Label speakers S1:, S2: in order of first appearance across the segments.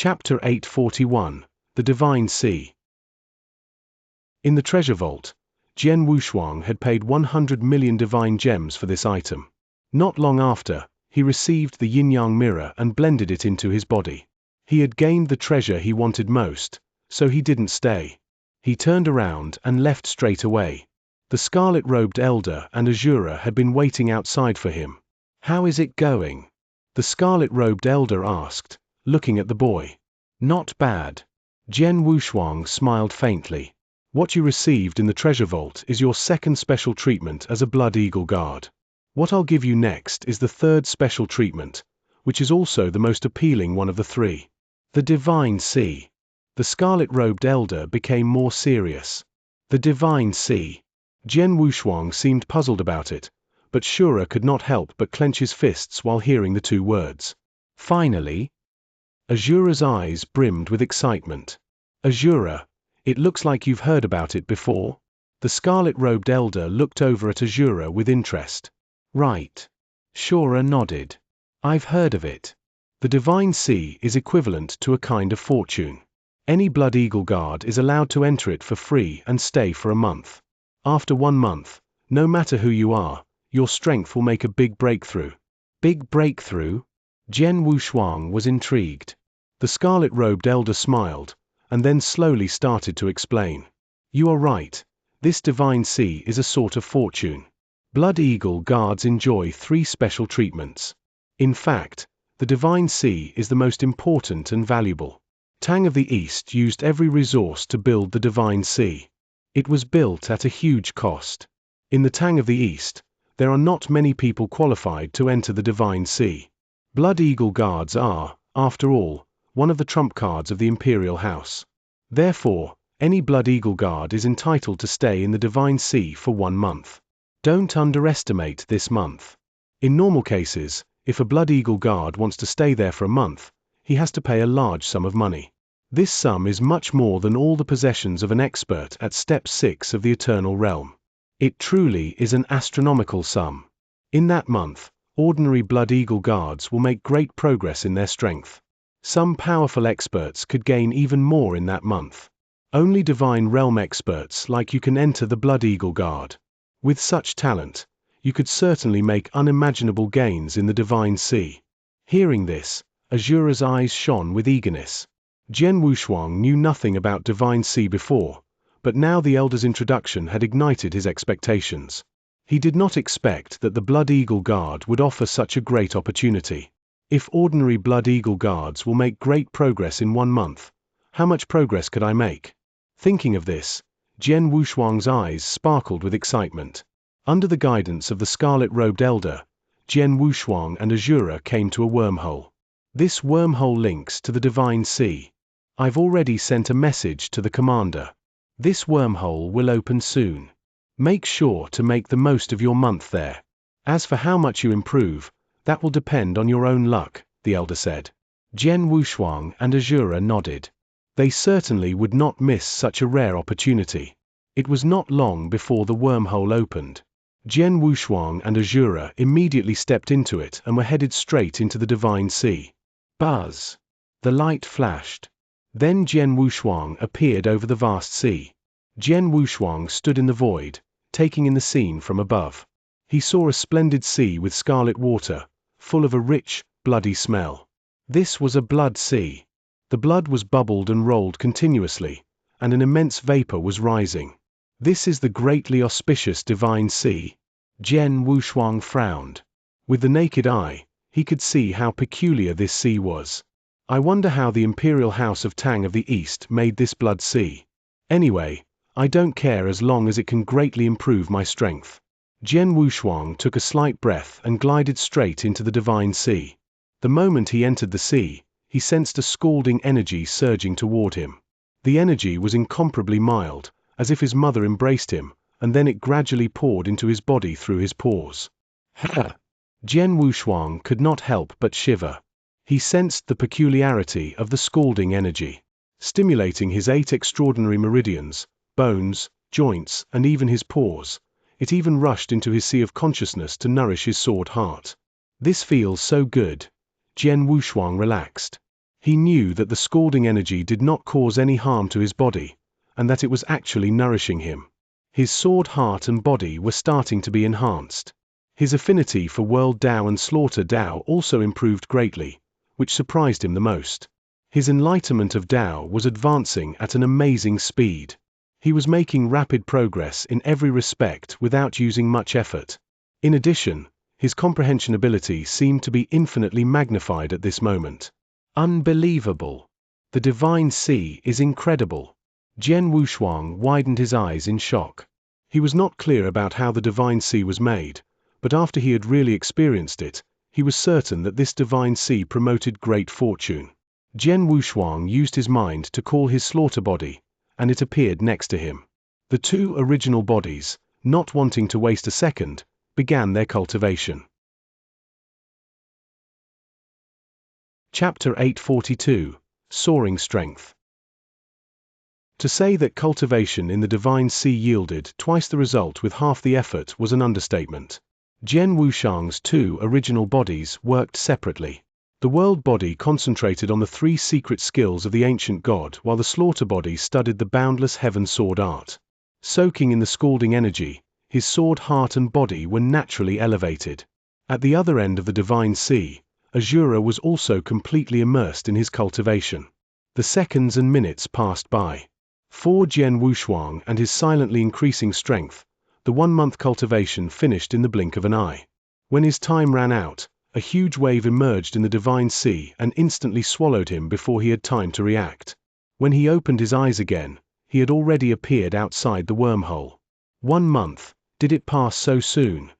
S1: Chapter 841, The Divine Sea. In the treasure vault, Jian Wushuang had paid 100 million divine gems for this item. Not long after, he received the yin-yang mirror and blended it into his body. He had gained the treasure he wanted most, so he didn't stay. He turned around and left straight away. The scarlet-robed elder and Azura had been waiting outside for him. "How is it going?" the scarlet-robed elder asked, looking at the boy. "Not bad." Jian Wushuang smiled faintly. "What you received in the treasure vault is your second special treatment as a Blood Eagle guard. What I'll give you next is the third special treatment, which is also the most appealing one of the three. The Divine Sea." The scarlet-robed elder became more serious. The Divine Sea. Jian Wushuang seemed puzzled about it, but Shura could not help but clench his fists while hearing the two words. "Finally?" Azura's eyes brimmed with excitement. "Azura, it looks like you've heard about it before." The scarlet-robed elder looked over at Azura with interest. "Right." Shura nodded. "I've heard of it. The Divine Sea is equivalent to a kind of fortune. Any Blood Eagle guard is allowed to enter it for free and stay for a month. After 1 month, no matter who you are, your strength will make a big breakthrough." "Big breakthrough?" Jian Wushuang was intrigued. The scarlet-robed elder smiled, and then slowly started to explain. "You are right. This Divine Sea is a sort of fortune. Blood Eagle guards enjoy 3 special treatments. In fact, the Divine Sea is the most important and valuable. Tang of the East used every resource to build the Divine Sea. It was built at a huge cost. In the Tang of the East, there are not many people qualified to enter the Divine Sea. Blood Eagle guards are, after all, one of the trump cards of the Imperial House. Therefore, any Blood Eagle guard is entitled to stay in the Divine Sea for 1 month. Don't underestimate this month. In normal cases, if a Blood Eagle guard wants to stay there for a month, he has to pay a large sum of money. This sum is much more than all the possessions of an expert at Step 6 of the Eternal Realm. It truly is an astronomical sum. In that month, ordinary Blood Eagle guards will make great progress in their strength. Some powerful experts could gain even more in that month. Only Divine Realm experts like you can enter the Blood Eagle Guard. With such talent, you could certainly make unimaginable gains in the Divine Sea." Hearing this, Azura's eyes shone with eagerness. Jian Wushuang knew nothing about Divine Sea before, but now the elder's introduction had ignited his expectations. He did not expect that the Blood Eagle Guard would offer such a great opportunity. If ordinary Blood Eagle guards will make great progress in 1 month, how much progress could I make? Thinking of this, Jian Wushuang's eyes sparkled with excitement. Under the guidance of the scarlet-robed elder, Jian Wushuang and Azura came to a wormhole. This wormhole links to the Divine Sea. I've already sent a message to the commander. This wormhole will open soon. Make sure to make the most of your month there. As for how much you improve, that will depend on your own luck, the elder said. Jian Wushuang and Azura nodded. They certainly would not miss such a rare opportunity. It was not long before the wormhole opened. Jian Wushuang and Azura immediately stepped into it and were headed straight into the Divine Sea. Buzz! The light flashed. Then Jian Wushuang appeared over the vast sea. Jian Wushuang stood in the void, taking in the scene from above. He saw a splendid sea with scarlet water, full of a rich, bloody smell. This was a blood sea. The blood was bubbled and rolled continuously, and an immense vapor was rising. This is the greatly auspicious Divine Sea. Jian Wushuang frowned. With the naked eye, he could see how peculiar this sea was. I wonder how the Imperial House of Tang of the East made this blood sea. Anyway, I don't care as long as it can greatly improve my strength. Jian Wushuang took a slight breath and glided straight into the Divine Sea. The moment he entered the sea, he sensed a scalding energy surging toward him. The energy was incomparably mild, as if his mother embraced him, and then it gradually poured into his body through his pores. Ha! Jian Wushuang could not help but shiver. He sensed the peculiarity of the scalding energy, stimulating his 8 extraordinary meridians, bones, joints, and even his pores. It even rushed into his sea of consciousness to nourish his sword heart. This feels so good. Jian Wushuang relaxed. He knew that the scalding energy did not cause any harm to his body, and that it was actually nourishing him. His sword, heart and body were starting to be enhanced. His affinity for World Dao and Slaughter Dao also improved greatly, which surprised him the most. His enlightenment of Dao was advancing at an amazing speed. He was making rapid progress in every respect without using much effort. In addition, his comprehension ability seemed to be infinitely magnified at this moment. Unbelievable! The Divine Sea is incredible. Jian Wushuang widened his eyes in shock. He was not clear about how the Divine Sea was made, but after he had really experienced it, he was certain that this Divine Sea promoted great fortune. Jian Wushuang used his mind to call his slaughter body, and it appeared next to him. The two original bodies, not wanting to waste a second, began their cultivation. Chapter 842, Soaring Strength. To say that cultivation in the Divine Sea yielded twice the result with half the effort was an understatement. Jian Wushuang's two original bodies worked separately. The world body concentrated on the three secret skills of the ancient god, while the slaughter body studied the boundless heaven sword art. Soaking in the scalding energy, his sword, heart and body were naturally elevated. At the other end of the Divine Sea, Azura was also completely immersed in his cultivation. The seconds and minutes passed by. For Jian Wushuang and his silently increasing strength, the 1-month cultivation finished in the blink of an eye. When his time ran out, a huge wave emerged in the Divine Sea and instantly swallowed him before he had time to react. When he opened his eyes again, he had already appeared outside the wormhole. 1 month, did it pass so soon?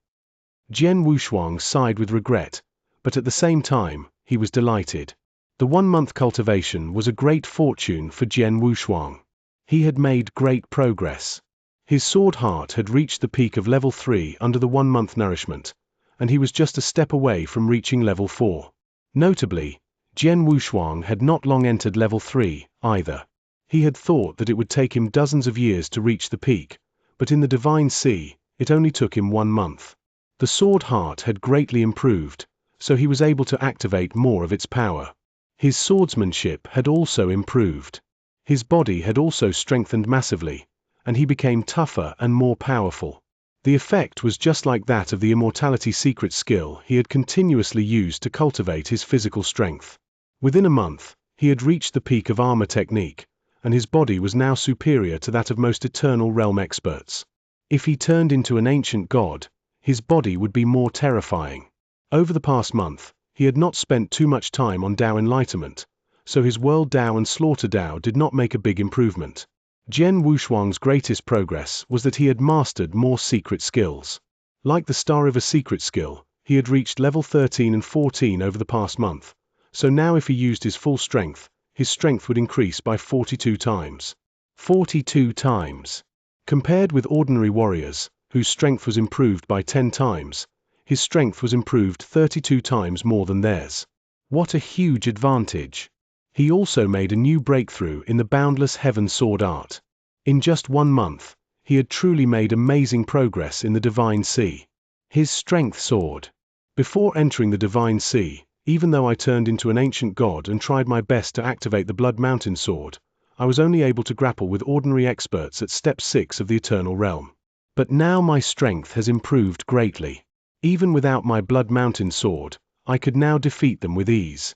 S1: Jian Wushuang sighed with regret, but at the same time, he was delighted. The 1-month cultivation was a great fortune for Jian Wushuang. He had made great progress. His sword heart had reached the peak of level 3 under the 1-month nourishment, and he was just a step away from reaching level 4. Notably, Jian Wushuang had not long entered level 3, either. He had thought that it would take him dozens of years to reach the peak, but in the Divine Sea, it only took him 1 month. The sword heart had greatly improved, so he was able to activate more of its power. His swordsmanship had also improved. His body had also strengthened massively, and he became tougher and more powerful. The effect was just like that of the immortality secret skill he had continuously used to cultivate his physical strength. Within a month, he had reached the peak of armor technique, and his body was now superior to that of most Eternal Realm experts. If he turned into an ancient god, his body would be more terrifying. Over the past month, he had not spent too much time on Dao enlightenment, so his World Dao and Slaughter Dao did not make a big improvement. Jian Wushuang's greatest progress was that he had mastered more secret skills. Like the Star River secret skill, he had reached level 13 and 14 over the past month, so now if he used his full strength, his strength would increase by 42 times. 42 times. Compared with ordinary warriors, whose strength was improved by 10 times, his strength was improved 32 times more than theirs. What a huge advantage! He also made a new breakthrough in the boundless heaven sword art. In just 1 month, he had truly made amazing progress in the Divine Sea. His strength soared. Before entering the Divine Sea, even though I turned into an ancient god and tried my best to activate the Blood Mountain sword, I was only able to grapple with ordinary experts at step 6 of the Eternal Realm. But now my strength has improved greatly. Even without my Blood Mountain sword, I could now defeat them with ease.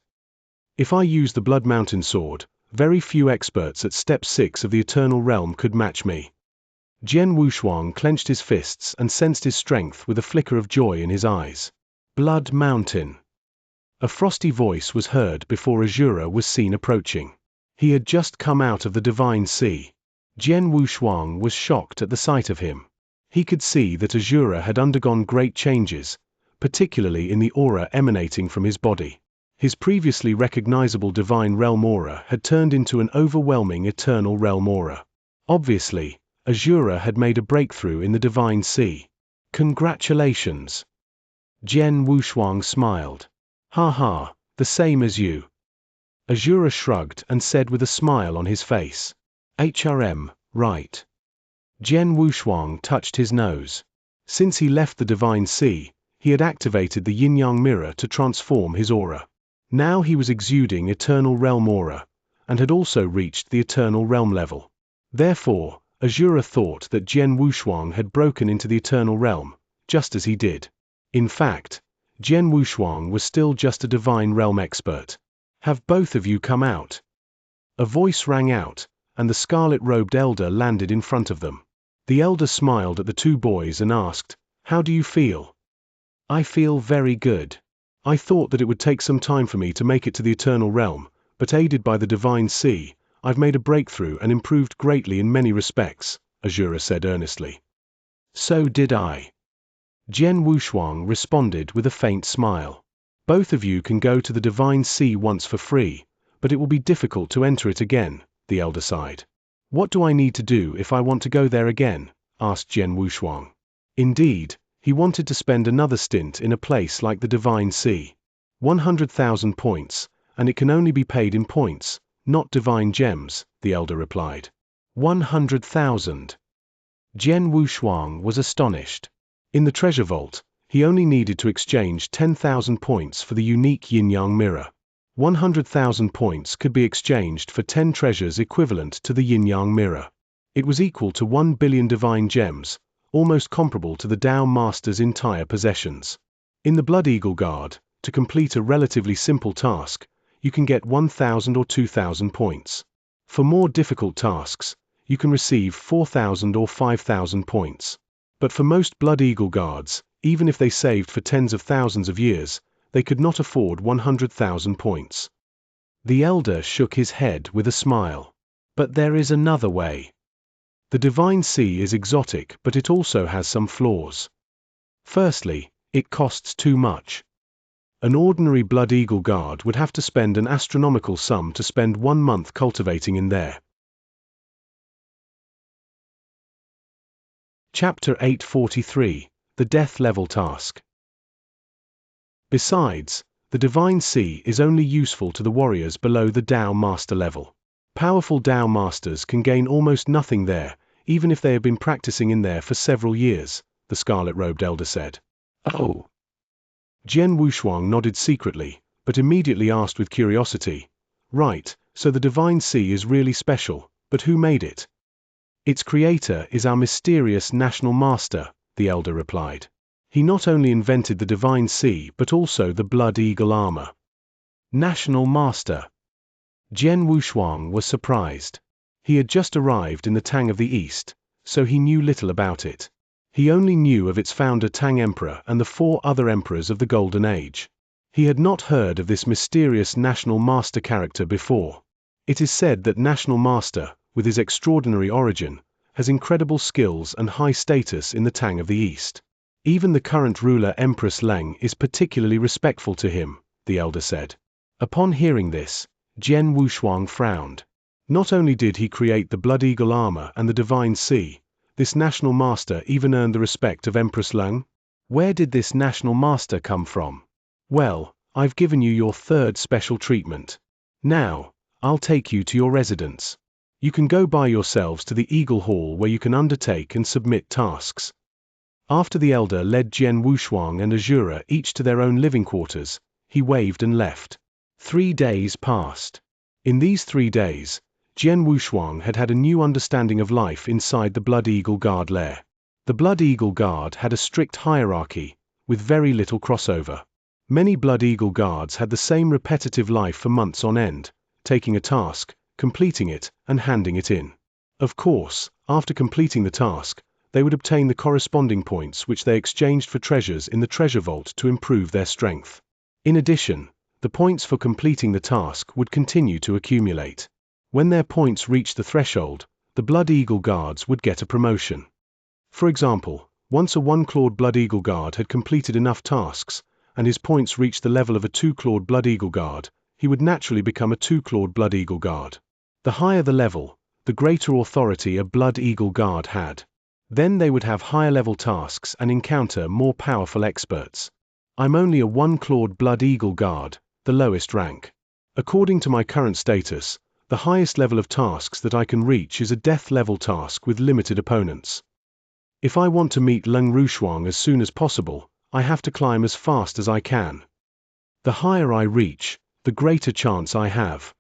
S1: If I used the Blood Mountain sword, very few experts at step 6 of the Eternal Realm could match me. Jian Wushuang clenched his fists and sensed his strength with a flicker of joy in his eyes. Blood Mountain. A frosty voice was heard before Azura was seen approaching. He had just come out of the Divine Sea. Jian Wushuang was shocked at the sight of him. He could see that Azura had undergone great changes, particularly in the aura emanating from his body. His previously recognizable Divine Realm aura had turned into an overwhelming Eternal Realm aura. Obviously, Azura had made a breakthrough in the Divine Sea. Congratulations! Jian Wushuang smiled. Ha ha, the same as you. Azura shrugged and said with a smile on his face. HRM, right. Jian Wushuang touched his nose. Since he left the Divine Sea, he had activated the yin-yang mirror to transform his aura. Now he was exuding eternal realm aura, and had also reached the eternal realm level. Therefore, Azura thought that Jian Wushuang had broken into the eternal realm, just as he did. In fact, Jian Wushuang was still just a divine realm expert. "Have both of you come out?" A voice rang out, and the scarlet-robed elder landed in front of them. The elder smiled at the two boys and asked, "How do you feel?" "I feel very good. I thought that it would take some time for me to make it to the eternal realm, but aided by the divine sea, I've made a breakthrough and improved greatly in many respects," Azura said earnestly. "So did I." Jian Wushuang responded with a faint smile. "Both of you can go to the divine sea once for free, but it will be difficult to enter it again," the elder sighed. "What do I need to do if I want to go there again?" asked Jian Wushuang. Indeed, he wanted to spend another stint in a place like the divine sea. 100,000 points, and it can only be paid in points, not divine gems, the elder replied. 100,000. Jian Wushuang was astonished. In the treasure vault, he only needed to exchange 10,000 points for the unique yin-yang mirror. 100,000 points could be exchanged for 10 treasures equivalent to the yin-yang mirror. It was equal to 1 billion divine gems, almost comparable to the Tao Master's entire possessions. In the Blood Eagle Guard, to complete a relatively simple task, you can get 1,000 or 2,000 points. For more difficult tasks, you can receive 4,000 or 5,000 points. But for most Blood Eagle Guards, even if they saved for tens of thousands of years, they could not afford 100,000 points. The elder shook his head with a smile. "But there is another way. The divine sea is exotic, but it also has some flaws. Firstly, it costs too much. An ordinary Blood Eagle Guard would have to spend an astronomical sum to spend 1 month cultivating in there." Chapter 843, The Death Level Task. Besides, the divine sea is only useful to the warriors below the Tao Master level. Powerful Tao Masters can gain almost nothing there, even if they have been practicing in there for several years, the scarlet-robed elder said. "Oh." Jian Wushuang nodded secretly, but immediately asked with curiosity, "Right, so the divine sea is really special, but who made it?" "Its creator is our mysterious national master," the elder replied. "He not only invented the divine sea but also the Blood Eagle armor." National master. Jian Wushuang was surprised. He had just arrived in the Tang of the East, so he knew little about it. He only knew of its founder Tang Emperor and the 4 other emperors of the Golden Age. He had not heard of this mysterious national master character before. It is said that National Master, with his extraordinary origin, has incredible skills and high status in the Tang of the East. Even the current ruler Empress Leng is particularly respectful to him, the elder said. Upon hearing this, Jian Wushuang frowned. Not only did he create the Blood Eagle armor and the divine sea, this national master even earned the respect of Empress Leng. Where did this national master come from? Well, I've given you your 3rd special treatment. Now, I'll take you to your residence. You can go by yourselves to the Eagle Hall where you can undertake and submit tasks. After the elder led Jian Wushuang and Azura each to their own living quarters, he waved and left. 3 days passed. In these 3 days, Jian Wushuang had had a new understanding of life inside the Blood Eagle Guard lair. The Blood Eagle Guard had a strict hierarchy, with very little crossover. Many Blood Eagle Guards had the same repetitive life for months on end, taking a task, completing it, and handing it in. Of course, after completing the task, they would obtain the corresponding points which they exchanged for treasures in the treasure vault to improve their strength. In addition, the points for completing the task would continue to accumulate. When their points reached the threshold, the Blood Eagle Guards would get a promotion. For example, once a 1-clawed Blood Eagle Guard had completed enough tasks, and his points reached the level of a 2-clawed Blood Eagle Guard, he would naturally become a 2-clawed Blood Eagle Guard. The higher the level, the greater authority a Blood Eagle Guard had. Then they would have higher level tasks and encounter more powerful experts. I'm only a 1-clawed Blood Eagle Guard, the lowest rank. According to my current status, the highest level of tasks that I can reach is a death level task with limited opponents. If I want to meet Leng Rushuang as soon as possible, I have to climb as fast as I can. The higher I reach, the greater chance I have.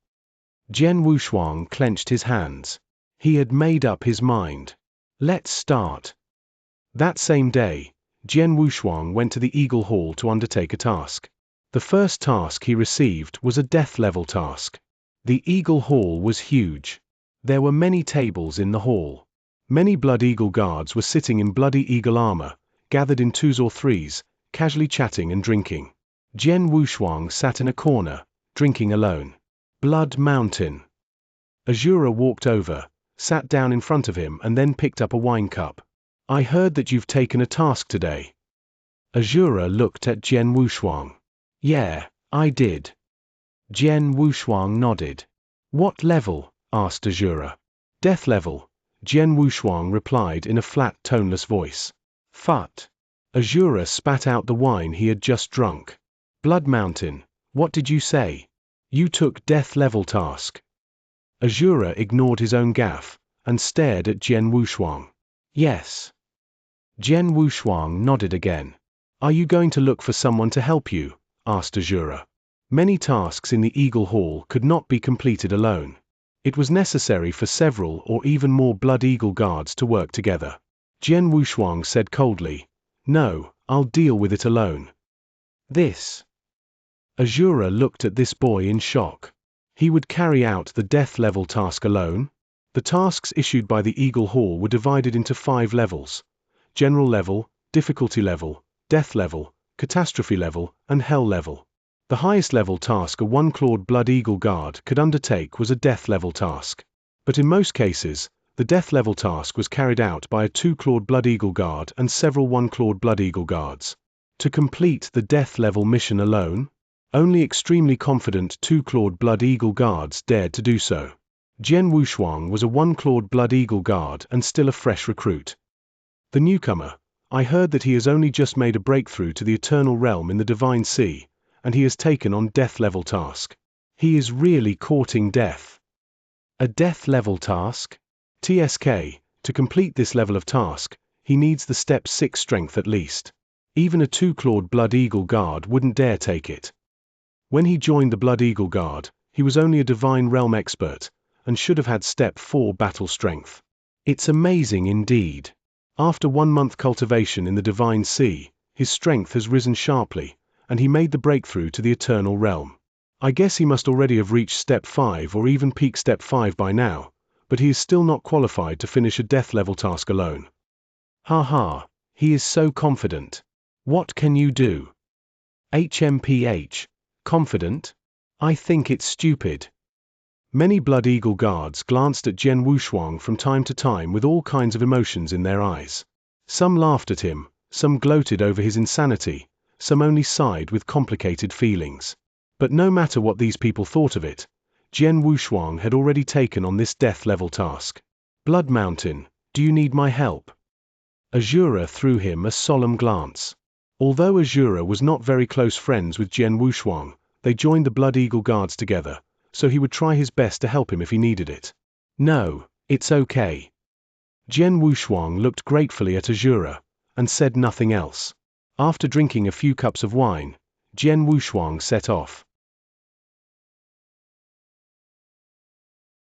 S1: Jian Wushuang clenched his hands. He had made up his mind. Let's start. That same day, Jian Wushuang went to the Eagle Hall to undertake a task. The first task he received was a death-level task. The Eagle Hall was huge. There were many tables in the hall. Many Blood Eagle guards were sitting in Bloody Eagle armor, gathered in twos or threes, casually chatting and drinking. Jian Wushuang sat in a corner, drinking alone. Blood Mountain. Azura walked over, sat down in front of him and then picked up a wine cup. I heard that you've taken a task today. Azura looked at Jian Wushuang. Yeah, I did. Jian Wushuang nodded. What level? Asked Azura. Death level, Jian Wushuang replied in a flat, toneless voice. Phut. Azura spat out the wine he had just drunk. Blood Mountain, what did you say? You took death level task. Azura ignored his own gaffe, and stared at Jian Wushuang. Yes. Jian Wushuang nodded again. Are you going to look for someone to help you? Asked Azura. Many tasks in the Eagle Hall could not be completed alone. It was necessary for several or even more Blood Eagle guards to work together. Jian Wushuang said coldly, No, I'll deal with it alone. This. Azura looked at this boy in shock. He would carry out the death level task alone? The tasks issued by the Eagle Hall were divided into 5 levels: general level, difficulty level, death level, catastrophe level, and hell level. The highest level task a one-clawed Blood Eagle guard could undertake was a death level task. But in most cases, the death level task was carried out by a 2-clawed Blood Eagle guard and several 1-clawed Blood Eagle guards. To complete the death level mission alone, only extremely confident 2-clawed Blood Eagle guards dared to do so. Jian Wushuang was a 1-clawed Blood Eagle guard and still a fresh recruit. The newcomer, I heard that he has only just made a breakthrough to the Eternal Realm in the Divine Sea, and he has taken on death level task. He is really courting death. A death level task? TSK, to complete this level of task, he needs the step 6 strength at least. Even a 2-clawed Blood Eagle guard wouldn't dare take it. When he joined the Blood Eagle guard, he was only a Divine Realm expert, and should have had step 4 battle strength. It's amazing indeed. After 1 month cultivation in the Divine Sea, his strength has risen sharply, and he made the breakthrough to the Eternal Realm. I guess he must already have reached step 5 or even peak step 5 by now, but he is still not qualified to finish a death level task alone. Haha, he is so confident. What can you do? HMPH. Confident? I think it's stupid. Many Blood Eagle guards glanced at Jian Wushuang from time to time with all kinds of emotions in their eyes. Some laughed at him, some gloated over his insanity, some only sighed with complicated feelings. But no matter what these people thought of it, Jian Wushuang had already taken on this death level task. Blood Mountain, do you need my help? Azura threw him a solemn glance. Although Azura was not very close friends with Jian Wushuang, they joined the Blood Eagle guards together, so he would try his best to help him if he needed it. No, it's okay. Jian Wushuang looked gratefully at Azura, and said nothing else. After drinking a few cups of wine, Jian Wushuang set off.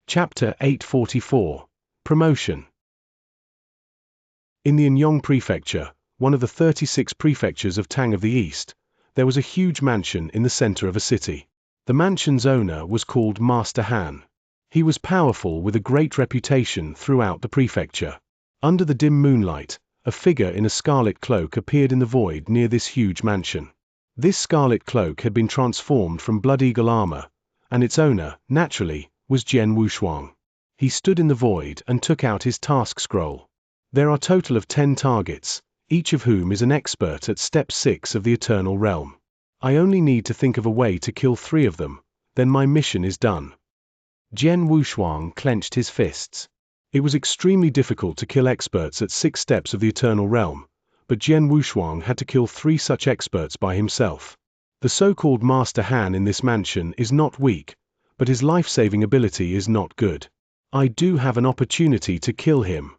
S1: Chapter 844. Promotion. In the Anyong Prefecture, one of the 36 prefectures of Tang of the East, there was a huge mansion in the center of a city. The mansion's owner was called Master Han. He was powerful with a great reputation throughout the prefecture. Under the dim moonlight, a figure in a scarlet cloak appeared in the void near this huge mansion. This scarlet cloak had been transformed from Blood Eagle armor, and its owner, naturally, was Jian Wushuang. He stood in the void and took out his task scroll. There are a total of 10 targets, each of whom is an expert at step 6 of the Eternal Realm. I only need to think of a way to kill 3 of them, then my mission is done. Jian Wushuang clenched his fists. It was extremely difficult to kill experts at 6 steps of the Eternal Realm, but Jian Wushuang had to kill 3 such experts by himself. The so-called Master Han in this mansion is not weak, but his life-saving ability is not good. I do have an opportunity to kill him.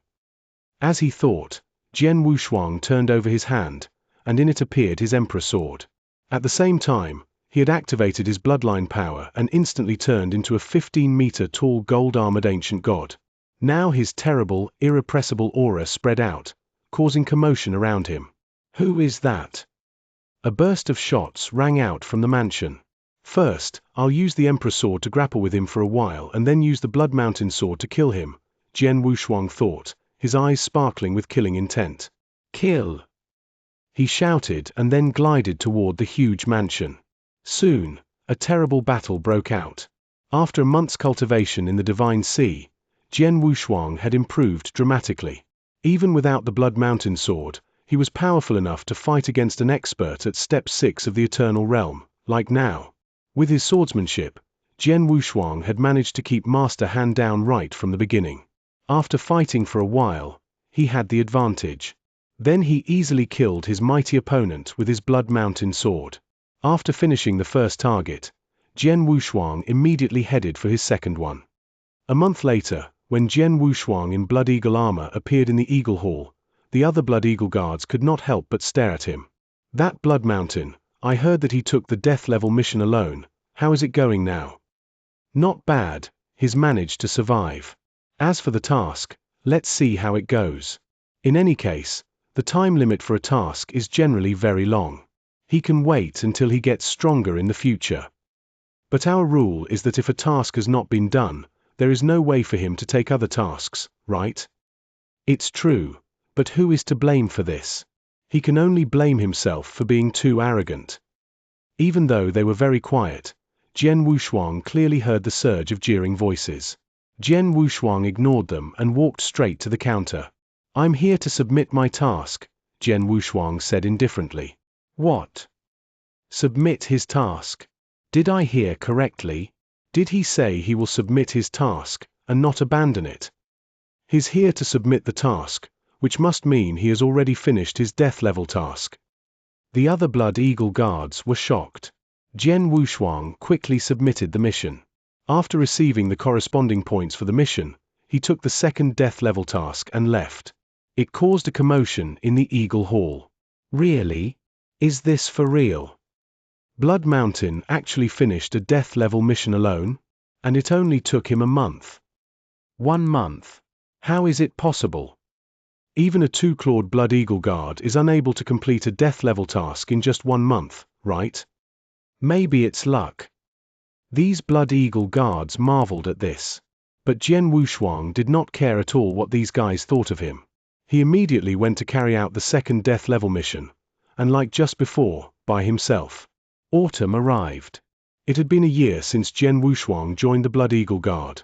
S1: As he thought, Jian Wushuang turned over his hand, and in it appeared his Emperor sword. At the same time, He had activated his bloodline power and instantly turned into a 15-meter-tall gold-armored ancient god. Now his terrible, irrepressible aura spread out, causing commotion around him. Who is that? A burst of shots rang out from the mansion. First, I'll use the Emperor's sword to grapple with him for a while and then use the Blood Mountain sword to kill him, Jian Wushuang thought, his eyes sparkling with killing intent. Kill! He shouted and then glided toward the huge mansion. Soon, a terrible battle broke out. After a month's cultivation in the Divine Sea, Jian Wushuang had improved dramatically. Even without the Blood Mountain sword, he was powerful enough to fight against an expert at Step 6 of the Eternal Realm, like now. With his swordsmanship, Jian Wushuang had managed to keep Master Han down right from the beginning. After fighting for a while, he had the advantage. Then he easily killed his mighty opponent with his Blood Mountain sword. After finishing the first target, Jian Wushuang immediately headed for his second one. A month later, when Jian Wushuang in Blood Eagle armor appeared in the Eagle Hall, the other Blood Eagle guards could not help but stare at him. That Blood Mountain, I heard that he took the death level mission alone. How is it going now? Not bad, he's managed to survive. As for the task, let's see how it goes. In any case, the time limit for a task is generally very long. He can wait until he gets stronger in the future. But our rule is that if a task has not been done, there is no way for him to take other tasks, right? It's true, but who is to blame for this? He can only blame himself for being too arrogant. Even though they were very quiet, Jian Wushuang clearly heard the surge of jeering voices. Jian Wushuang ignored them and walked straight to the counter. I'm here to submit my task, Jian Wushuang said indifferently. What? Submit his task? Did I hear correctly? Did he say he will submit his task, and not abandon it? He's here to submit the task, which must mean he has already finished his death level task. The other Blood Eagle guards were shocked. Jian Wushuang quickly submitted the mission. After receiving the corresponding points for the mission, he took the second death level task and left. It caused a commotion in the Eagle Hall. Really? Is this for real? Blood Mountain actually finished a death level mission alone? And it only took him a month. 1 month. How is it possible? Even a 2-clawed Blood Eagle guard is unable to complete a death level task in just 1 month, right? Maybe it's luck. These Blood Eagle guards marveled at this. But Jian Wushuang did not care at all what these guys thought of him. He immediately went to carry out the second death level mission, and like just before, by himself. Autumn arrived. It had been a year since Jian Wushuang joined the Blood Eagle Guard.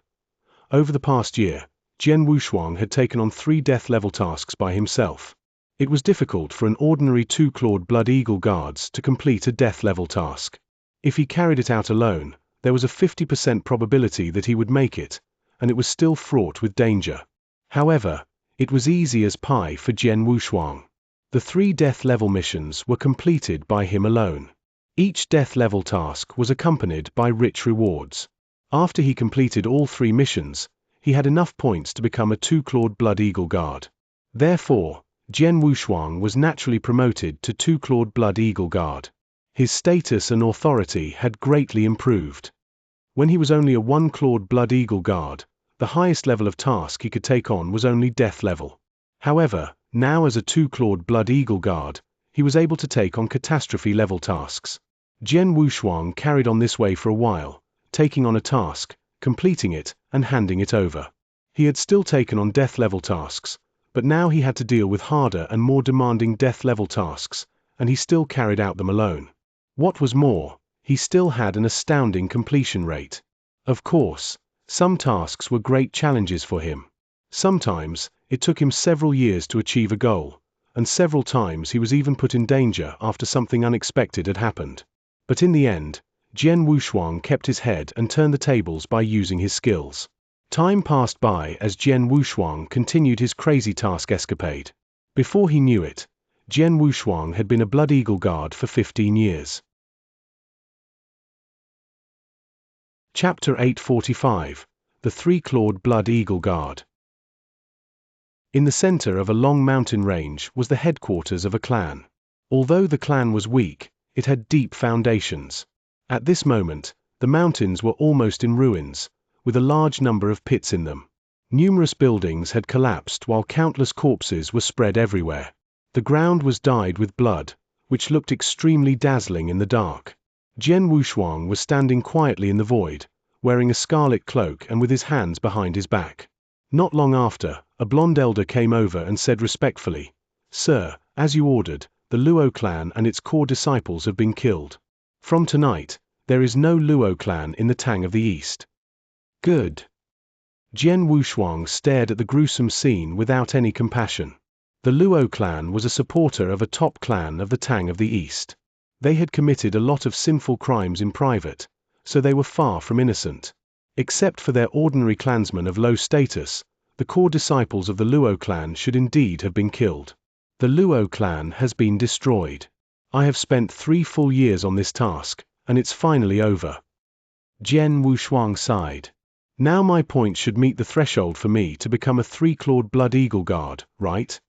S1: Over the past year, Jian Wushuang had taken on 3 death level tasks by himself. It was difficult for an ordinary 2-clawed Blood Eagle guards to complete a death level task. If he carried it out alone, there was a 50% probability that he would make it, and it was still fraught with danger. However, it was easy as pie for Jian Wushuang. The 3 death level missions were completed by him alone. Each death level task was accompanied by rich rewards. After he completed all 3 missions, he had enough points to become a 2-clawed Blood Eagle guard. Therefore, Jian Wushuang was naturally promoted to 2-clawed Blood Eagle guard. His status and authority had greatly improved. When he was only a 1-clawed Blood Eagle guard, the highest level of task he could take on was only death level. However, now as a 2-clawed Blood Eagle guard, he was able to take on catastrophe level tasks. Jian Wushuang carried on this way for a while, taking on a task, completing it, and handing it over. He had still taken on death level tasks, but now he had to deal with harder and more demanding death level tasks, and he still carried out them alone. What was more, he still had an astounding completion rate. Of course, some tasks were great challenges for him. Sometimes, it took him several years to achieve a goal, and several times he was even put in danger after something unexpected had happened. But in the end, Jian Wushuang kept his head and turned the tables by using his skills. Time passed by as Jian Wushuang continued his crazy task escapade. Before he knew it, Jian Wushuang had been a Blood Eagle guard for 15 years. Chapter 845, The 3-Clawed Blood Eagle Guard. In the center of a long mountain range was the headquarters of a clan. Although the clan was weak, it had deep foundations. At this moment, the mountains were almost in ruins, with a large number of pits in them. Numerous buildings had collapsed while countless corpses were spread everywhere. The ground was dyed with blood, which looked extremely dazzling in the dark. Jian Wushuang was standing quietly in the void, wearing a scarlet cloak and with his hands behind his back. Not long after, a blonde elder came over and said respectfully, "Sir, as you ordered, the Luo clan and its core disciples have been killed. From tonight, there is no Luo clan in the Tang of the East." Good. Jian Wushuang stared at the gruesome scene without any compassion. The Luo clan was a supporter of a top clan of the Tang of the East. They had committed a lot of sinful crimes in private, so they were far from innocent. Except for their ordinary clansmen of low status, the core disciples of the Luo clan should indeed have been killed. The Luo clan has been destroyed. I have spent 3 full years on this task, and it's finally over. Jian Wushuang sighed. Now my points should meet the threshold for me to become a 3-clawed Blood Eagle Guard, right?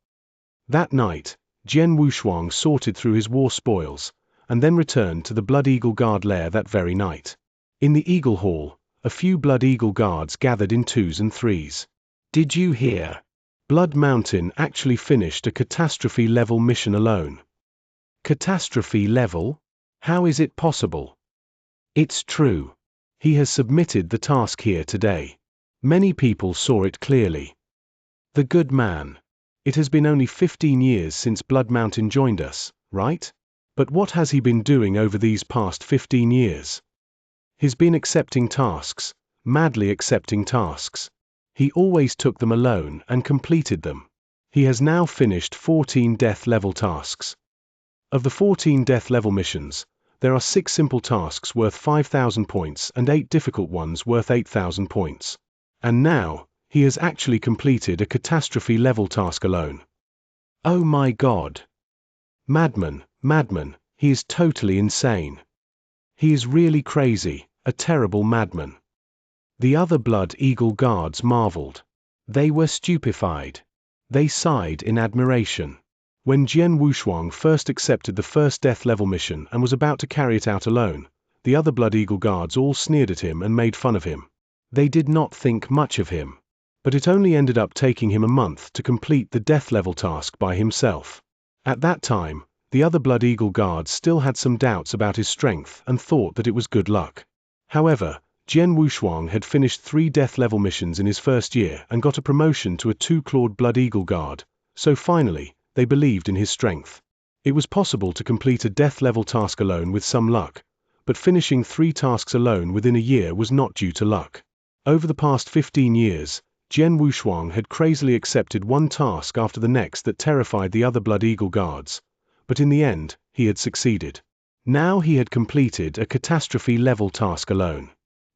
S1: That night, Jian Wushuang sorted through his war spoils, and then returned to the Blood Eagle Guard lair that very night. In the Eagle Hall, a few Blood Eagle Guards gathered in 2s and 3s. Did you hear? Blood Mountain actually finished a catastrophe level mission alone. Catastrophe level? How is it possible? It's true. He has submitted the task here today. Many people saw it clearly. The good man. It has been only 15 years since Blood Mountain joined us, right? But what has he been doing over these past 15 years? He's been accepting tasks, madly accepting tasks. He always took them alone and completed them. He has now finished 14 death level tasks. Of the 14 death level missions, there are 6 simple tasks worth 5,000 points and 8 difficult ones worth 8,000 points. And now, he has actually completed a catastrophe level task alone. Oh my God. Madman, he is totally insane. He is really crazy, a terrible madman. The other Blood Eagle Guards marveled. They were stupefied. They sighed in admiration. When Jian Wushuang first accepted the first death level mission and was about to carry it out alone, the other Blood Eagle Guards all sneered at him and made fun of him. They did not think much of him. But it only ended up taking him a month to complete the death level task by himself. At that time, the other Blood Eagle Guards still had some doubts about his strength and thought that it was good luck. However, Jian Wushuang had finished 3 death level missions in his first year and got a promotion to a 2-clawed Blood Eagle Guard, so finally, they believed in his strength. It was possible to complete a death level task alone with some luck, but finishing 3 tasks alone within a year was not due to luck. Over the past 15 years, Jian Wushuang had crazily accepted one task after the next that terrified the other Blood Eagle Guards, but in the end, he had succeeded. Now he had completed a catastrophe level task alone.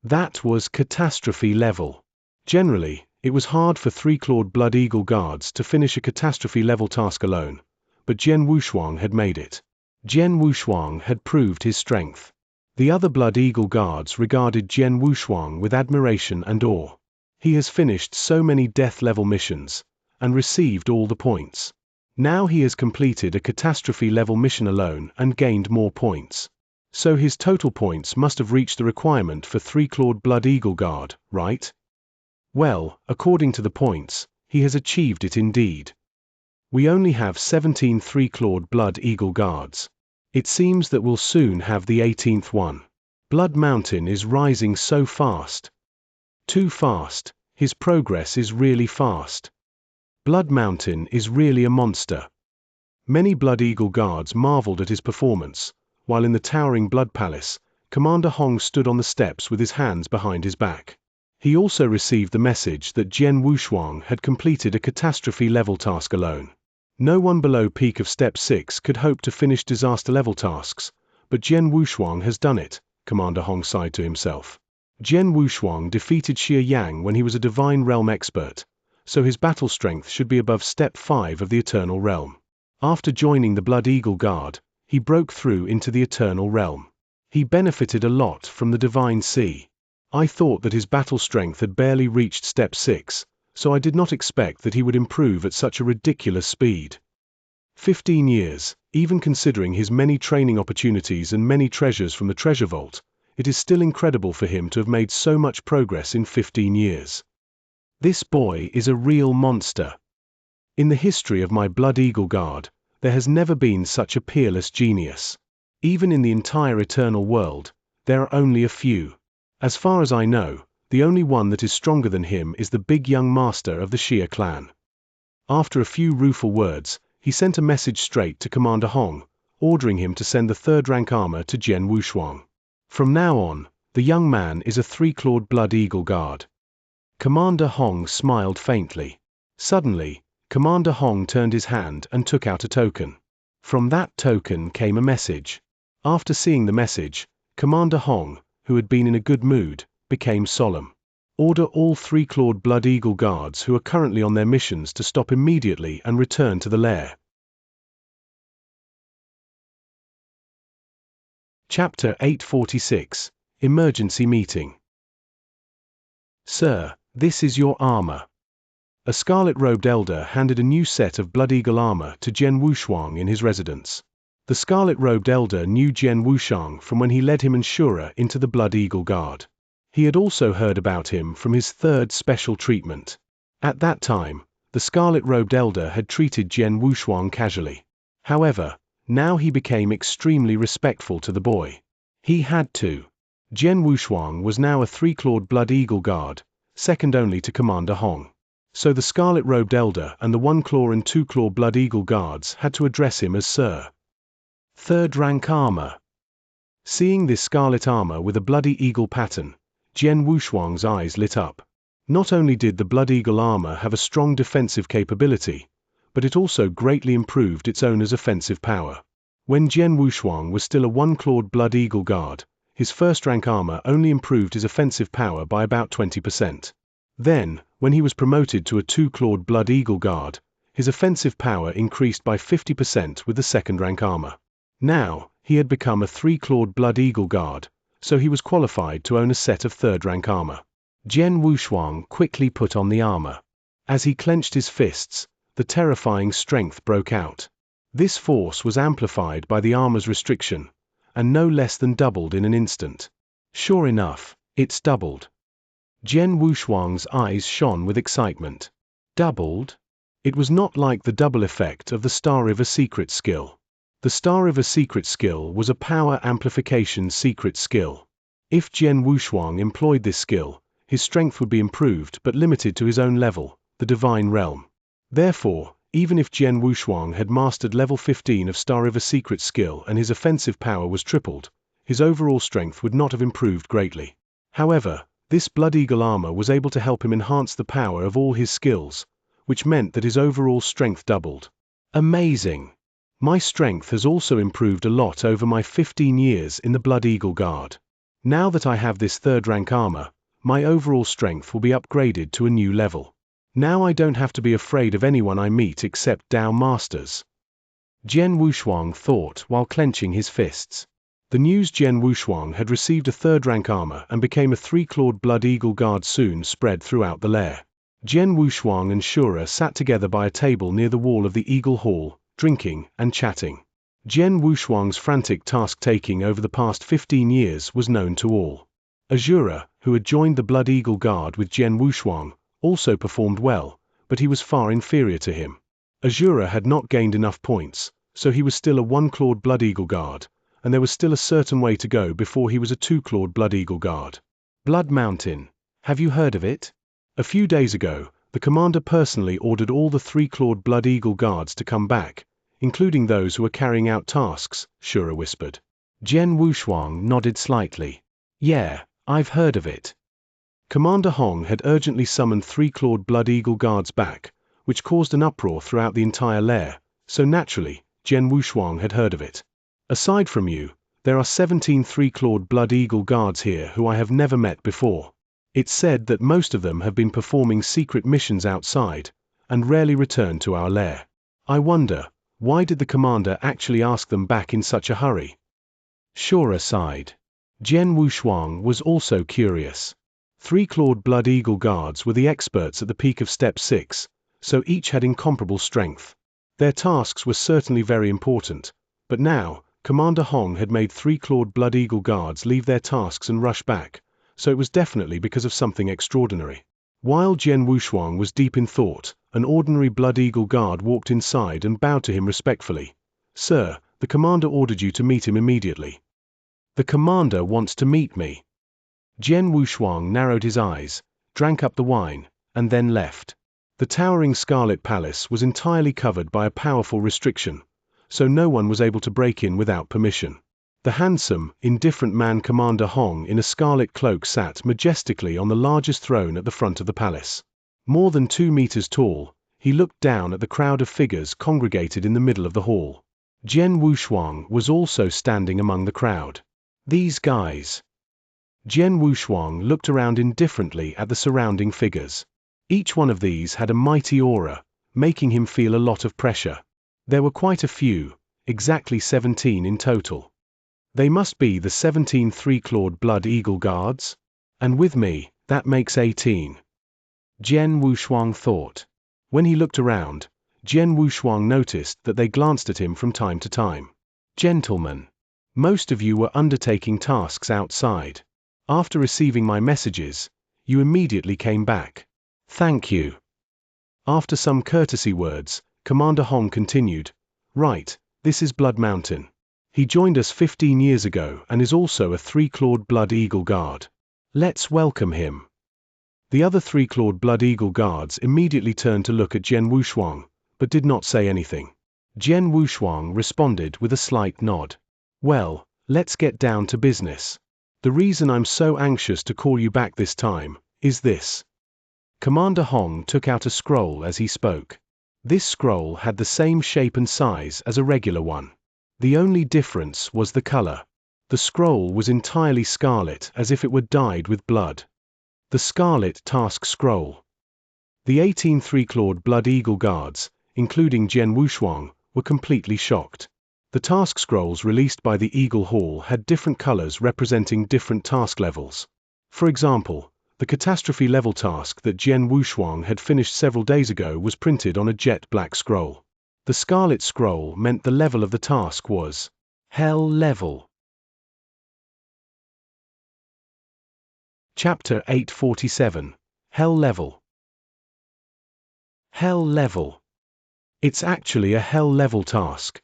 S1: That was catastrophe level. Generally, it was hard for 3-clawed Blood Eagle Guards to finish a catastrophe level task alone, but Jian Wushuang had made it. Jian Wushuang had proved his strength. The other Blood Eagle Guards regarded Jian Wushuang with admiration and awe. He has finished so many death level missions, and received all the points. Now he has completed a catastrophe level mission alone and gained more points. So his total points must have reached the requirement for 3-clawed Blood Eagle Guard, right? Well, according to the points, he has achieved it indeed. We only have 17 3-clawed Blood Eagle Guards. It seems that we'll soon have the 18th one. Blood Mountain is rising so fast. Too fast. His progress is really fast. Blood Mountain is really a monster. Many Blood Eagle Guards marveled at his performance, while in the towering Blood Palace, Commander Hong stood on the steps with his hands behind his back. He also received the message that Jian Wushuang had completed a catastrophe level task alone. No one below peak of Step 6 could hope to finish disaster level tasks, but Jian Wushuang has done it, Commander Hong sighed to himself. Jian Wushuang defeated Xianxia when he was a Divine Realm expert, so his battle strength should be above Step 5 of the Eternal Realm. After joining the Blood Eagle Guard, he broke through into the Eternal Realm. He benefited a lot from the Divine Sea. I thought that his battle strength had barely reached Step 6, so I did not expect that he would improve at such a ridiculous speed. 15 years, even considering his many training opportunities and many treasures from the treasure vault, it is still incredible for him to have made so much progress in 15 years. This boy is a real monster. In the history of my Blood Eagle Guard, there has never been such a peerless genius. Even in the entire eternal world, there are only a few. As far as I know, the only one that is stronger than him is the big young master of the Xia clan. After a few rueful words, he sent a message straight to Commander Hong, ordering him to send the third-rank armor to Jian Wushuang. From now on, the young man is a three-clawed Blood Eagle Guard. Commander Hong smiled faintly. Suddenly, Commander Hong turned his hand and took out a token. From that token came a message. After seeing the message, Commander Hong, who had been in a good mood, became solemn. Order all three-clawed Blood Eagle Guards who are currently on their missions to stop immediately and return to the lair. Chapter 846. Emergency Meeting. Sir, this is your armor. A scarlet-robed elder handed a new set of Blood Eagle armor to Jian Wushuang in his residence. The scarlet-robed elder knew Jian Wushuang from when he led him and Shura into the Blood Eagle Guard. He had also heard about him from his third special treatment. At that time, the scarlet-robed elder had treated Jian Wushuang casually. However, now he became extremely respectful to the boy. He had to. Jian Wushuang was now a three-clawed Blood Eagle Guard, second only to Commander Hong. So the scarlet-robed elder and the one-claw and two-claw Blood Eagle Guards had to address him as Sir. Third-rank armor. Seeing this scarlet armor with a bloody eagle pattern, Jian Wushuang's eyes lit up. Not only did the Blood Eagle armor have a strong defensive capability, but it also greatly improved its owner's offensive power. When Jian Wushuang was still a one-clawed Blood Eagle Guard, his first-rank armor only improved his offensive power by about 20%. Then, when he was promoted to a two-clawed Blood Eagle Guard, his offensive power increased by 50% with the second-rank armor. Now, he had become a three-clawed Blood Eagle Guard, so he was qualified to own a set of third-rank armor. Jian Wushuang quickly put on the armor. As he clenched his fists, the terrifying strength broke out. This force was amplified by the armor's restriction, and no less than doubled in an instant. Sure enough, it's doubled. Jian Wushuang's eyes shone with excitement. Doubled? It was not like the double effect of the Star River secret skill. The Star River secret skill was a power amplification secret skill. If Jian Wushuang employed this skill, his strength would be improved but limited to his own level, the Divine Realm. Therefore, even if Jian Wushuang had mastered level 15 of Star River secret skill and his offensive power was tripled, his overall strength would not have improved greatly. However, this Blood Eagle armor was able to help him enhance the power of all his skills, which meant that his overall strength doubled. Amazing! My strength has also improved a lot over my 15 years in the Blood Eagle Guard. Now that I have this third-rank armor, my overall strength will be upgraded to a new level. Now I don't have to be afraid of anyone I meet except Dao Masters. Jian Wushuang thought while clenching his fists. The news Jian Wushuang had received a third-rank armor and became a three-clawed Blood Eagle Guard soon spread throughout the lair. Jian Wushuang and Shura sat together by a table near the wall of the Eagle Hall, drinking and chatting. Jian Wushuang's frantic task-taking over the past 15 years was known to all. Azura, who had joined the Blood Eagle Guard with Jian Wushuang, also performed well, but he was far inferior to him. Azura had not gained enough points, so he was still a one-clawed Blood Eagle Guard, and there was still a certain way to go before he was a two-clawed Blood Eagle Guard. Blood Mountain. Have you heard of it? A few days ago, the commander personally ordered all the three-clawed Blood Eagle Guards to come back, including those who were carrying out tasks, Shura whispered. Jian Wushuang nodded slightly. Yeah, I've heard of it. Commander Hong had urgently summoned three-clawed Blood Eagle Guards back, which caused an uproar throughout the entire lair, so naturally, Jian Wushuang had heard of it. Aside from you, there are 17 three-clawed Blood Eagle Guards here who I have never met before. It's said that most of them have been performing secret missions outside, and rarely return to our lair. I wonder, why did the commander actually ask them back in such a hurry? Shura sighed. Jian Wushuang was also curious. Three-clawed Blood Eagle Guards were the experts at the peak of Step 6, so each had incomparable strength. Their tasks were certainly very important, but now, Commander Hong had made 3 clawed Blood Eagle guards leave their tasks and rush back, so it was definitely because of something extraordinary. While Jian Wushuang was deep in thought, an ordinary Blood Eagle guard walked inside and bowed to him respectfully. "Sir, the commander ordered you to meet him immediately." "The commander wants to meet me." Jian Wushuang narrowed his eyes, drank up the wine, and then left. The towering Scarlet Palace was entirely covered by a powerful restriction, so no one was able to break in without permission. The handsome, indifferent man Commander Hong in a scarlet cloak sat majestically on the largest throne at the front of the palace. More than 2 meters tall, he looked down at the crowd of figures congregated in the middle of the hall. Jian Wushuang was also standing among the crowd. "These guys." Jian Wushuang looked around indifferently at the surrounding figures. Each one of these had a mighty aura, making him feel a lot of pressure. There were quite a few, exactly 17 in total. They must be the 17 3-clawed Blood Eagle guards? And with me, that makes 18. Jian Wushuang thought. When he looked around, Jian Wushuang noticed that they glanced at him from time to time. "Gentlemen, most of you were undertaking tasks outside. After receiving my messages, you immediately came back. Thank you." After some courtesy words, Commander Hong continued, "Right, this is Blood Mountain. He joined us 15 years ago and is also a 3-clawed Blood Eagle guard. Let's welcome him." The other 3-clawed Blood Eagle guards immediately turned to look at Jian Wushuang, but did not say anything. Jian Wushuang responded with a slight nod. "Well, let's get down to business. The reason I'm so anxious to call you back this time is this." Commander Hong took out a scroll as he spoke. This scroll had the same shape and size as a regular one. The only difference was the color. The scroll was entirely scarlet, as if it were dyed with blood. The Scarlet Task Scroll. The 18 3-clawed Blood Eagle guards, including Jian Wushuang, were completely shocked. The task scrolls released by the Eagle Hall had different colors representing different task levels. For example, the catastrophe level task that Jian Wushuang had finished several days ago was printed on a jet black scroll. The Scarlet Scroll meant the level of the task was Hell level. Chapter 847. Hell level. Hell level. It's actually a hell level task.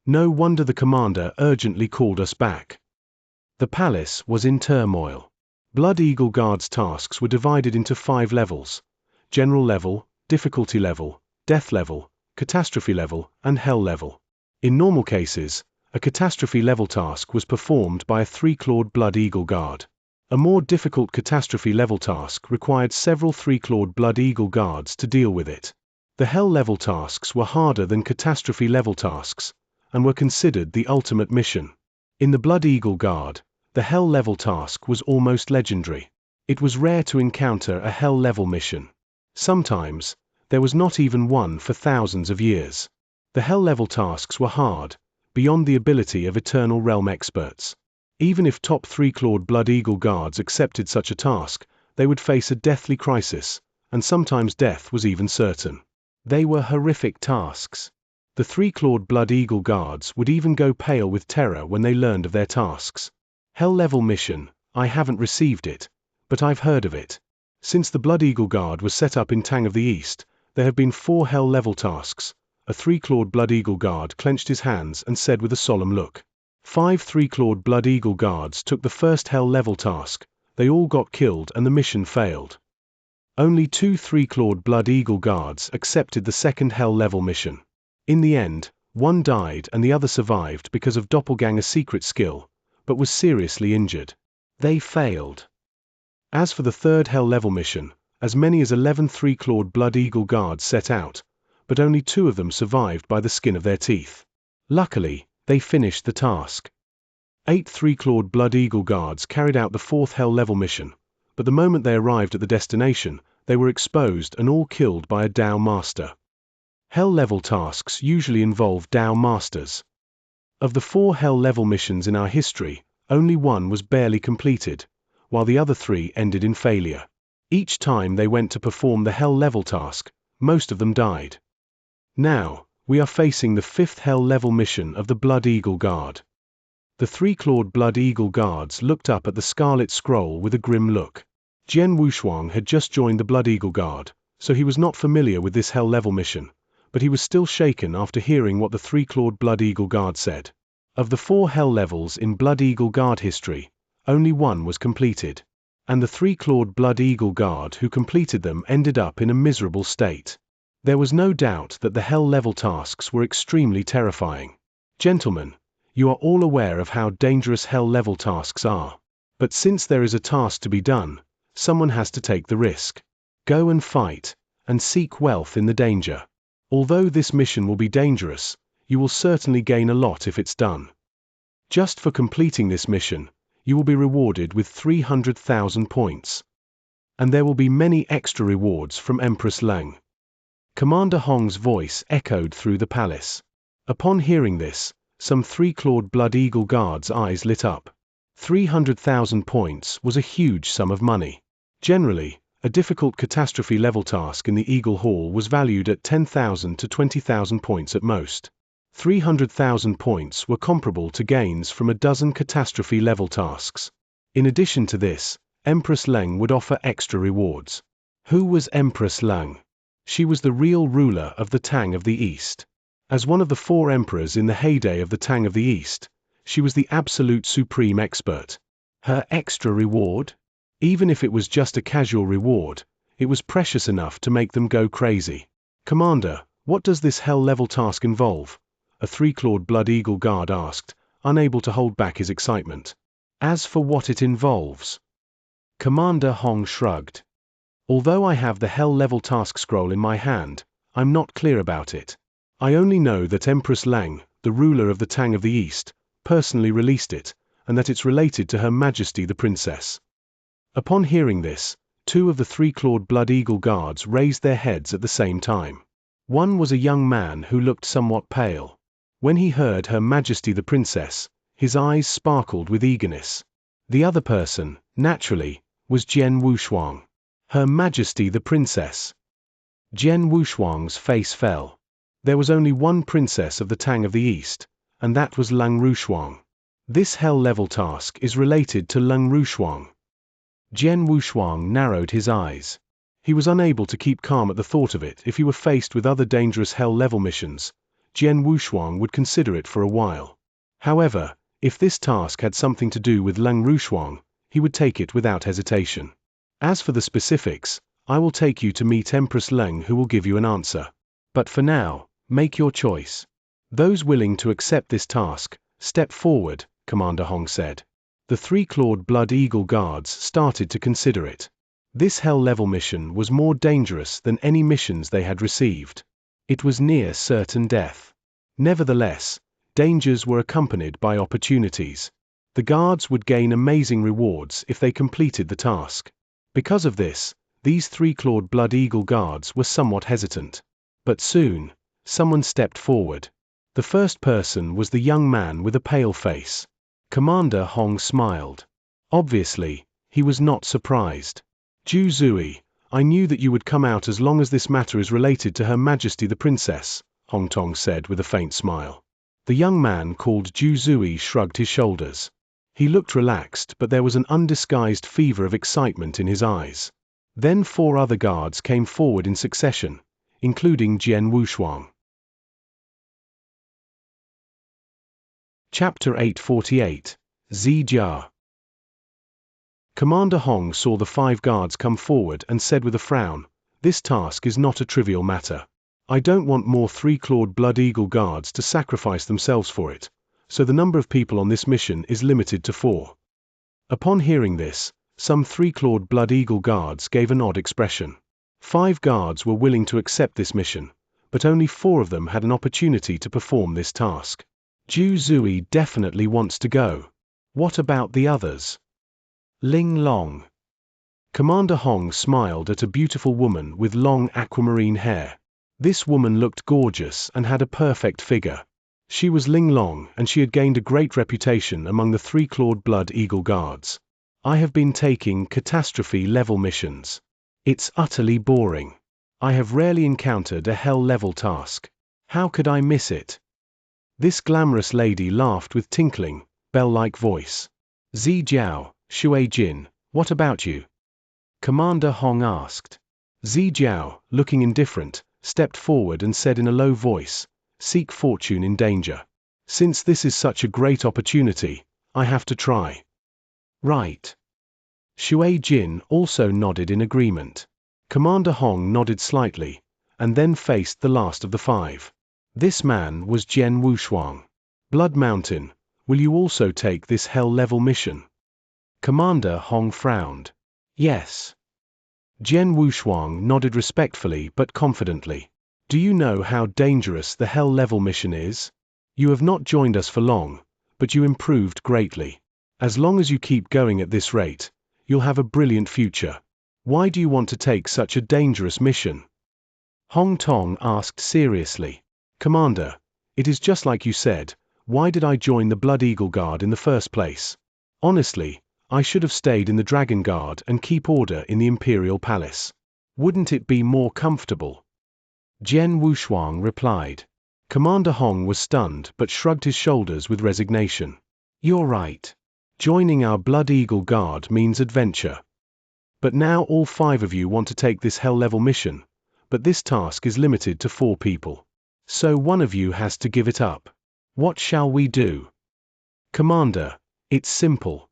S1: No wonder the commander urgently called us back. The palace was in turmoil. Blood Eagle Guards tasks were divided into 5 levels: general level, difficulty level, death level, catastrophe level, and hell level. In normal cases, a catastrophe level task was performed by a 3-clawed Blood Eagle Guard. A more difficult catastrophe level task required several 3-clawed Blood Eagle Guards to deal with it. The hell level tasks were harder than catastrophe level tasks, and were considered the ultimate mission. In the Blood Eagle Guard, the hell level task was almost legendary. It was rare to encounter a hell level mission. Sometimes, there was not even one for thousands of years. The hell level tasks were hard, beyond the ability of Eternal Realm experts. Even if top 3-clawed Blood Eagle Guards accepted such a task, they would face a deathly crisis, and sometimes death was even certain. They were horrific tasks. The 3-clawed Blood Eagle Guards would even go pale with terror when they learned of their tasks. Hell level mission, I haven't received it, but I've heard of it. Since the Blood Eagle Guard was set up in Tang of the East, there have been 4 hell level tasks. A 3-clawed Blood Eagle Guard clenched his hands and said with a solemn look. 5 3-clawed Blood Eagle Guards took the first hell level task. They all got killed and the mission failed. Only 2 3-clawed Blood Eagle Guards accepted the second hell level mission. In the end, one died and the other survived because of doppelganger secret skill, but was seriously injured. They failed. As for the third hell level mission, as many as 11 3-clawed Blood Eagle Guards set out, but only 2 of them survived by the skin of their teeth. Luckily, they finished the task. 8 3-clawed Blood Eagle Guards carried out the 4th hell level mission, but the moment they arrived at the destination, they were exposed and all killed by a Dao Master. Hell level tasks usually involve Dao Masters. Of the 4 hell level missions in our history, only one was barely completed, while the other 3 ended in failure. Each time they went to perform the hell level task, most of them died. Now, We are facing the 5th Hell-level mission of the Blood Eagle Guard. The three-clawed Blood Eagle Guards looked up at the Scarlet Scroll with a grim look. Jian Wushuang had just joined the Blood Eagle Guard, so he was not familiar with this Hell-level mission, but he was still shaken after hearing what the three-clawed Blood Eagle Guard said. Of the 4 Hell levels in Blood Eagle Guard history, only one was completed, and the three-clawed Blood Eagle Guard who completed them ended up in a miserable state. There was no doubt that the Hell-level tasks were extremely terrifying. Gentlemen, you are all aware of how dangerous Hell-level tasks are. But since there is a task to be done, someone has to take the risk. Go and fight, and seek wealth in the danger. Although this mission will be dangerous, you will certainly gain a lot if it's done. Just for completing this mission, you will be rewarded with 300,000 points. And there will be many extra rewards from Empress Leng. Commander Hong's voice echoed through the palace. Upon hearing this, some three-clawed Blood Eagle Guards' eyes lit up. 300,000 points was a huge sum of money. Generally, a difficult catastrophe-level task in the Eagle Hall was valued at 10,000 to 20,000 points at most. 300,000 points were comparable to gains from a dozen catastrophe-level tasks. In addition to this, Empress Leng would offer extra rewards. Who was Empress Leng? She was the real ruler of the Tang of the East. As one of the 4 emperors in the heyday of the Tang of the East, she was the absolute supreme expert. Her extra reward? Even if it was just a casual reward, it was precious enough to make them go crazy. Commander, what does this Hell-level task involve? A three-clawed Blood Eagle Guard asked, unable to hold back his excitement. As for what it involves, Commander Hong shrugged. Although I have the Hell-level task scroll in my hand, I'm not clear about it. I only know that Empress Leng, the ruler of the Tang of the East, personally released it, and that it's related to Her Majesty the Princess. Upon hearing this, 2 of the three-clawed Blood Eagle Guards raised their heads at the same time. One was a young man who looked somewhat pale. When he heard Her Majesty the Princess, his eyes sparkled with eagerness. The other person, naturally, was Jian Wushuang. Her Majesty the Princess. Jian Wushuang's face fell. There was only one princess of the Tang of the East, and that was Leng Rushuang. This Hell-level task is related to Leng Rushuang. Jian Wushuang narrowed his eyes. He was unable to keep calm at the thought of it. If he were faced with other dangerous Hell-level missions, Jian Wushuang would consider it for a while. However, if this task had something to do with Leng Rushuang, he would take it without hesitation. As for the specifics, I will take you to meet Empress Leng, who will give you an answer. But for now, make your choice. Those willing to accept this task, step forward, Commander Hong said. The three-clawed Blood Eagle Guards started to consider it. This Hell-level mission was more dangerous than any missions they had received. It was near certain death. Nevertheless, dangers were accompanied by opportunities. The guards would gain amazing rewards if they completed the task. Because of this, these three-clawed Blood Eagle Guards were somewhat hesitant. But soon, someone stepped forward. The first person was the young man with a pale face. Commander Hong smiled. Obviously, he was not surprised. Zhu Zui, I knew that you would come out as long as this matter is related to Her Majesty the Princess, Hong Tong said with a faint smile. The young man called Zhu Zui shrugged his shoulders. He looked relaxed, but there was an undisguised fever of excitement in his eyes. Then 4 other guards came forward in succession, including Jian Wushuang. Chapter 848, Zijia. Commander Hong saw the 5 guards come forward and said with a frown, "This task is not a trivial matter. I don't want more three-clawed Blood Eagle Guards to sacrifice themselves for it, so the number of people on this mission is limited to 4. Upon hearing this, some three-clawed Blood Eagle Guards gave an odd expression. 5 guards were willing to accept this mission, but only 4 of them had an opportunity to perform this task. Zhu Zui definitely wants to go. What about the others? Ling Long. Commander Hong smiled at a beautiful woman with long aquamarine hair. This woman looked gorgeous and had a perfect figure. She was Ling Long, and she had gained a great reputation among the three-clawed Blood Eagle Guards. I have been taking catastrophe-level missions. It's utterly boring. I have rarely encountered a hell-level task. How could I miss it? This glamorous lady laughed with tinkling, bell-like voice. Zi Jiao, Shui Jin, what about you? Commander Hong asked. Zi Jiao, looking indifferent, stepped forward and said in a low voice, seek fortune in danger. Since this is such a great opportunity, I have to try. Right. Shui Jin also nodded in agreement. Commander Hong nodded slightly, and then faced the last of the five. This man was Jian Wushuang. Blood Mountain, will you also take this hell-level mission? Commander Hong frowned. Yes. Jian Wushuang nodded respectfully but confidently. Do you know how dangerous the hell-level mission is? You have not joined us for long, but you improved greatly. As long as you keep going at this rate, you'll have a brilliant future. Why do you want to take such a dangerous mission? Hong Tong asked seriously. Commander, it is just like you said, why did I join the Blood Eagle Guard in the first place? Honestly, I should have stayed in the Dragon Guard and keep order in the Imperial Palace. Wouldn't it be more comfortable? Jian Wushuang replied. Commander Hong was stunned but shrugged his shoulders with resignation. You're right. Joining our Blood Eagle Guard means adventure. But now all five of you want to take this hell-level mission, but this task is limited to 4 people. So one of you has to give it up. What shall we do? Commander, it's simple.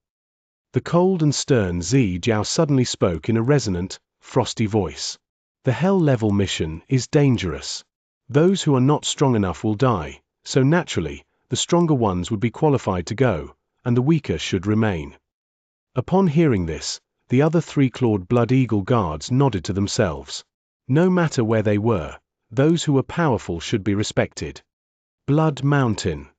S1: The cold and stern Zi Jiao suddenly spoke in a resonant, frosty voice. The hell-level mission is dangerous. Those who are not strong enough will die, so naturally, the stronger ones would be qualified to go, and the weaker should remain. Upon hearing this, the other 3-clawed Blood Eagle Guards nodded to themselves. No matter where they were, those who were powerful should be respected. Blood Mountain.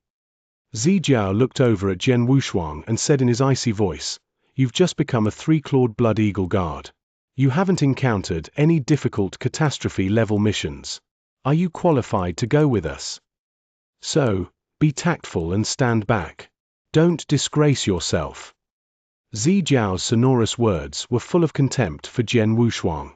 S1: Zi Jiao looked over at Jian Wushuang and said in his icy voice, You've just become a 3-clawed Blood Eagle Guard. You haven't encountered any difficult catastrophe-level missions. Are you qualified to go with us? So, be tactful and stand back. Don't disgrace yourself. Zi Jiao's sonorous words were full of contempt for Jian Wushuang.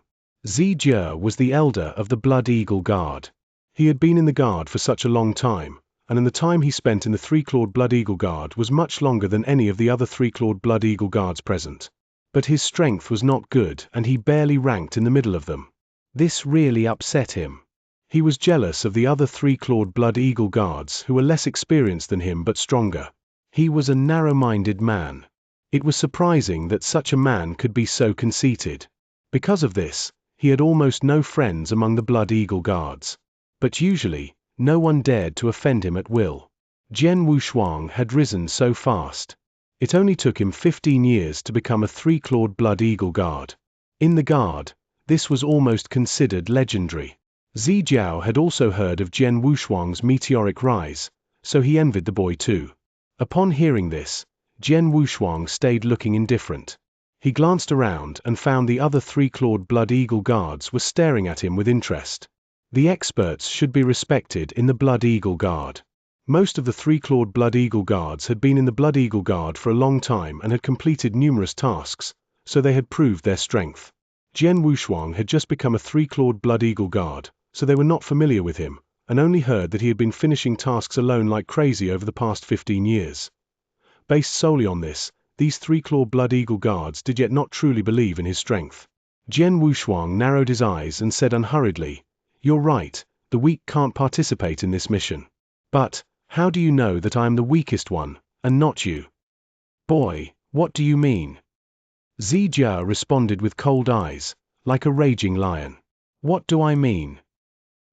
S1: Zi Jie was the elder of the Blood Eagle Guard. He had been in the Guard for such a long time, and in the time he spent in the 3-clawed Blood Eagle Guard was much longer than any of the other 3-clawed Blood Eagle Guards present. But his strength was not good and he barely ranked in the middle of them. This really upset him. He was jealous of the other 3-clawed Blood Eagle Guards who were less experienced than him but stronger. He was a narrow-minded man. It was surprising that such a man could be so conceited. Because of this, he had almost no friends among the Blood Eagle Guards. But usually, no one dared to offend him at will. Jian Wushuang had risen so fast. It only took him 15 years to become a 3-clawed Blood Eagle Guard. In the Guard, this was almost considered legendary. Zi Jiao had also heard of Jian Wushuang's meteoric rise, so he envied the boy too. Upon hearing this, Jian Wushuang stayed looking indifferent. He glanced around and found the other 3-clawed Blood Eagle Guards were staring at him with interest. The experts should be respected in the Blood Eagle Guard. Most of the 3-clawed Blood Eagle Guards had been in the Blood Eagle Guard for a long time and had completed numerous tasks, so they had proved their strength. Jian Wushuang had just become a 3-clawed Blood Eagle Guard, so they were not familiar with him, and only heard that he had been finishing tasks alone like crazy over the past 15 years. Based solely on this, these 3-clawed Blood Eagle Guards did yet not truly believe in his strength. Jian Wushuang narrowed his eyes and said unhurriedly, You're right, the weak can't participate in this mission. But, how do you know that I am the weakest one, and not you? Boy, what do you mean? Zi Jie responded with cold eyes, like a raging lion. What do I mean?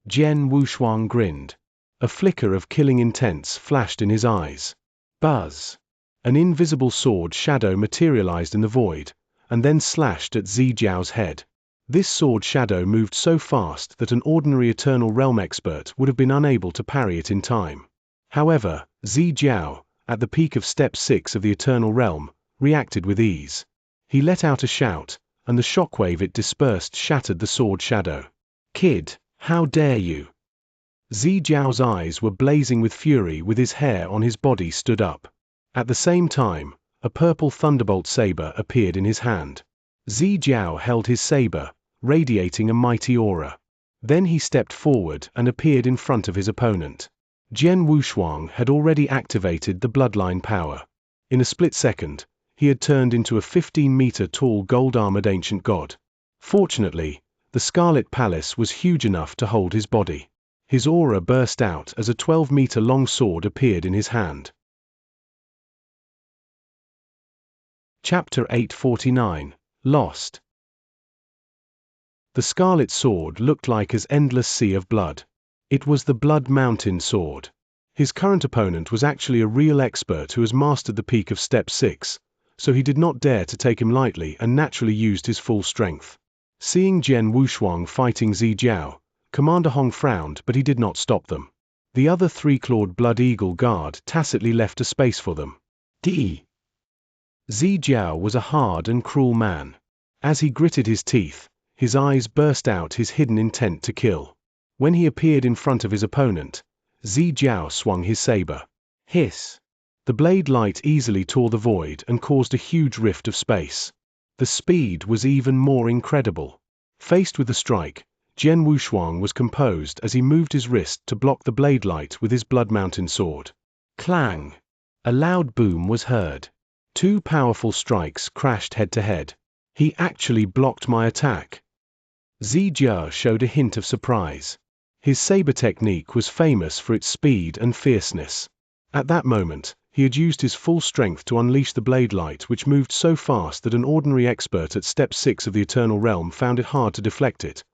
S1: Jian Wushuang grinned. A flicker of killing intent flashed in his eyes. Buzz! An invisible sword shadow materialized in the void, and then slashed at Zi Jiao's head. This sword shadow moved so fast that an ordinary Eternal Realm expert would have been unable to parry it in time. However, Zi Jiao, at the peak of Step 6 of the Eternal Realm, reacted with ease. He let out a shout, and the shockwave it dispersed shattered the sword shadow. Kid, how dare you? Zi Jiao's eyes were blazing with fury with his hair on his body stood up. At the same time, a purple thunderbolt saber appeared in his hand. Zi Jiao held his saber, radiating a mighty aura. Then he stepped forward and appeared in front of his opponent. Jian Wushuang had already activated the bloodline power. In a split second, he had turned into a 15-meter-tall gold-armored ancient god. Fortunately, the Scarlet Palace was huge enough to hold his body. His aura burst out as a 12-meter-long sword appeared in his hand. Chapter 849. Lost. The Scarlet Sword looked like an endless sea of blood. It was the Blood Mountain Sword. His current opponent was actually a real expert who has mastered the peak of Step 6, so he did not dare to take him lightly and naturally used his full strength. Seeing Jian Wushuang fighting Zijiao, Commander Hong frowned, but he did not stop them. The other three-clawed Blood Eagle guard tacitly left a space for them. Zijiao was a hard and cruel man. As he gritted his teeth, his eyes burst out his hidden intent to kill. When he appeared in front of his opponent, Zijiao swung his saber. Hiss! The blade light easily tore the void and caused a huge rift of space. The speed was even more incredible. Faced with the strike, Jian Wushuang was composed as he moved his wrist to block the blade light with his Blood Mountain sword. Clang! A loud boom was heard. Two powerful strikes crashed head-to-head. He actually blocked my attack. Zijiao showed a hint of surprise. His saber technique was famous for its speed and fierceness. At that moment, he had used his full strength to unleash the blade light, which moved so fast that an ordinary expert at Step 6 of the Eternal Realm found it hard to deflect it,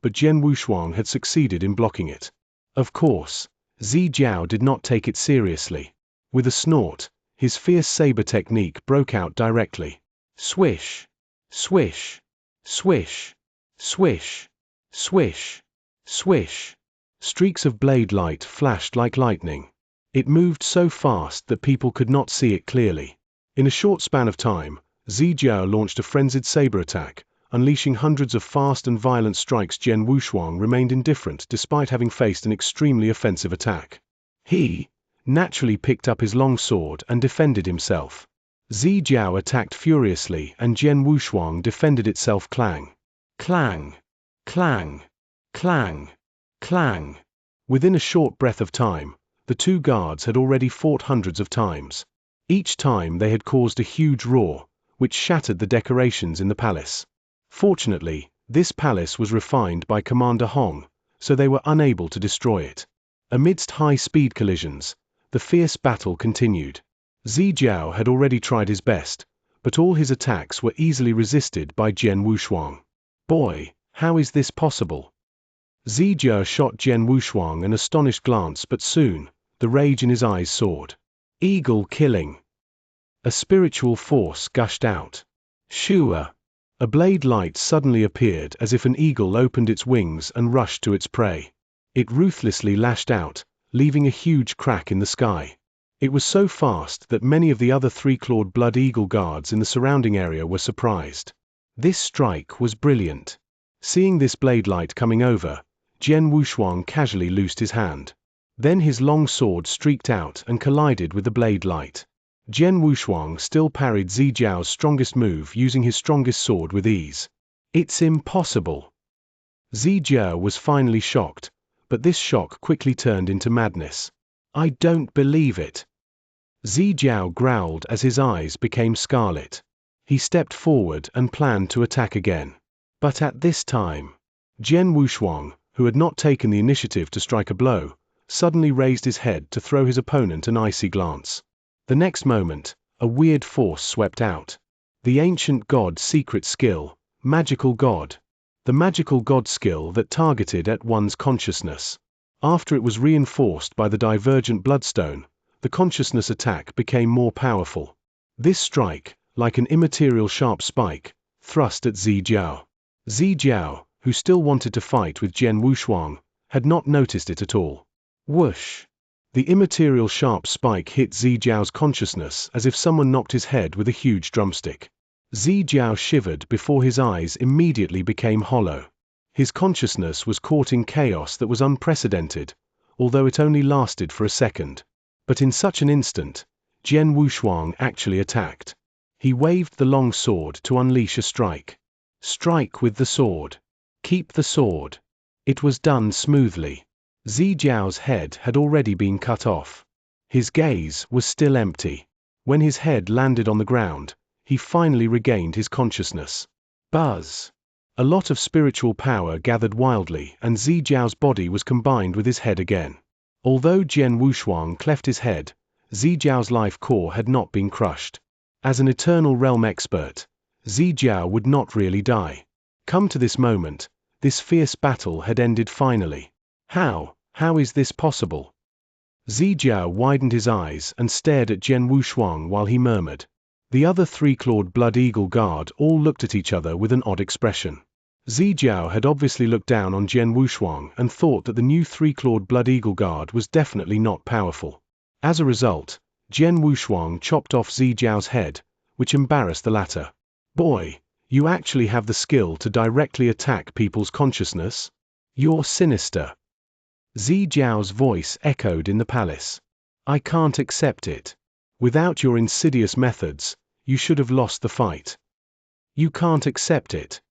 S1: but Jian Wushuang had succeeded in blocking it. Of course, Zijiao did not take it seriously. With a snort, his fierce saber technique broke out directly. Swish! Swish! Swish! Swish! Swish! Swish! Streaks of blade light flashed like lightning. It moved so fast that people could not see it clearly. In a short span of time, Zijiao launched a frenzied saber attack, unleashing hundreds of fast and violent strikes. Jian Wushuang remained indifferent despite having faced an extremely offensive attack. He naturally picked up his long sword and defended himself. Zijiao attacked furiously and Jian Wushuang defended itself. Clang! Clang! Clang! Clang! Clang! Within a short breath of time, the two guards had already fought hundreds of times. Each time they had caused a huge roar, which shattered the decorations in the palace. Fortunately, this palace was refined by Commander Hong, so they were unable to destroy it. Amidst high-speed collisions, the fierce battle continued. Zijiao had already tried his best, but all his attacks were easily resisted by Jian Wushuang. Boy, how is this possible? Zijiao shot Jian Wushuang an astonished glance, but soon, the rage in his eyes soared. Eagle killing! A spiritual force gushed out. Shua! A blade light suddenly appeared as if an eagle opened its wings and rushed to its prey. It ruthlessly lashed out, leaving a huge crack in the sky. It was so fast that many of the other three-clawed Blood Eagle guards in the surrounding area were surprised. This strike was brilliant. Seeing this blade light coming over, Jian Wushuang casually loosed his hand. Then his long sword streaked out and collided with the blade light. Jian Wushuang still parried Zijiao's strongest move using his strongest sword with ease. It's impossible! Zijiao was finally shocked, but this shock quickly turned into madness. I don't believe it! Zijiao growled as his eyes became scarlet. He stepped forward and planned to attack again. But at this time, Jian Wushuang, who had not taken the initiative to strike a blow, suddenly raised his head to throw his opponent an icy glance. The next moment, a weird force swept out. The ancient god's secret skill, Magical God. The Magical God skill that targeted at one's consciousness. After it was reinforced by the divergent bloodstone, the consciousness attack became more powerful. This strike, like an immaterial sharp spike, thrust at Zijiao. Zijiao, who still wanted to fight with Jian Wushuang, had not noticed it at all. Whoosh! The immaterial sharp spike hit Zijiao's consciousness as if someone knocked his head with a huge drumstick. Zijiao shivered before his eyes immediately became hollow. His consciousness was caught in chaos that was unprecedented, although it only lasted for a second. But in such an instant, Jian Wushuang actually attacked. He waved the long sword to unleash a strike. Strike with the sword. Keep the sword. It was done smoothly. Zijiao's head had already been cut off. His gaze was still empty. When his head landed on the ground, he finally regained his consciousness. Buzz! A lot of spiritual power gathered wildly, and Zijiao's body was combined with his head again. Although Jian Wushuang cleft his head, Zijiao's life core had not been crushed. As an eternal realm expert, Zijiao would not really die. Come to this moment, this fierce battle had ended finally. How is this possible? Zijiao widened his eyes and stared at Jian Wushuang while he murmured. The other three-clawed Blood Eagle Guard all looked at each other with an odd expression. Zijiao had obviously looked down on Jian Wushuang and thought that the new three-clawed Blood Eagle Guard was definitely not powerful. As a result, Jian Wushuang chopped off Zijiao's head, which embarrassed the latter. Boy, you actually have the skill to directly attack people's consciousness? You're sinister. Zijiao's voice echoed in the palace. I can't accept it. Without your insidious methods, you should have lost the fight. You can't accept it.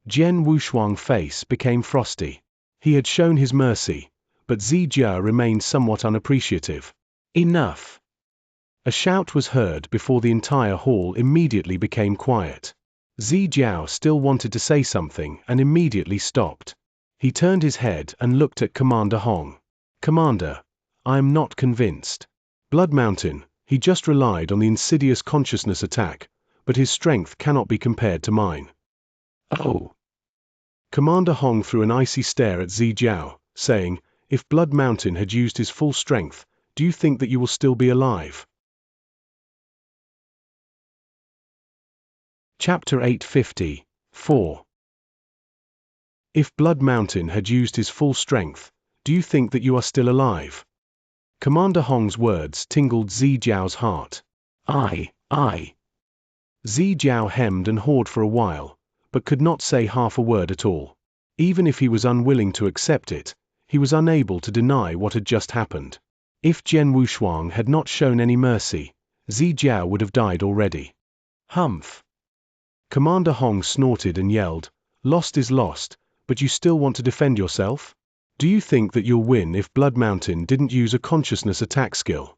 S1: Jian Wushuang's face became frosty. He had shown his mercy, but Zijiao remained somewhat unappreciative. Enough! A shout was heard before the entire hall immediately became quiet. Zijiao still wanted to say something and immediately stopped. He turned his head and looked at Commander Hong. Commander, I am not convinced. Blood Mountain, he just relied on the insidious consciousness attack, but his strength cannot be compared to mine. Oh! Commander Hong threw an icy stare at Zijiao, saying, if Blood Mountain had used his full strength, do you think that you will still be alive? Chapter 850, 4. If Blood Mountain had used his full strength, do you think that you are still alive? Commander Hong's words tingled Zijiao's heart. I. Zijiao hemmed and hawed for a while, but could not say half a word at all. Even if he was unwilling to accept it, he was unable to deny what had just happened. If Jian Wushuang had not shown any mercy, Zijiao would have died already. Humph! Commander Hong snorted and yelled, lost is lost, but you still want to defend yourself? Do you think that you'll win if Blood Mountain didn't use a consciousness attack skill?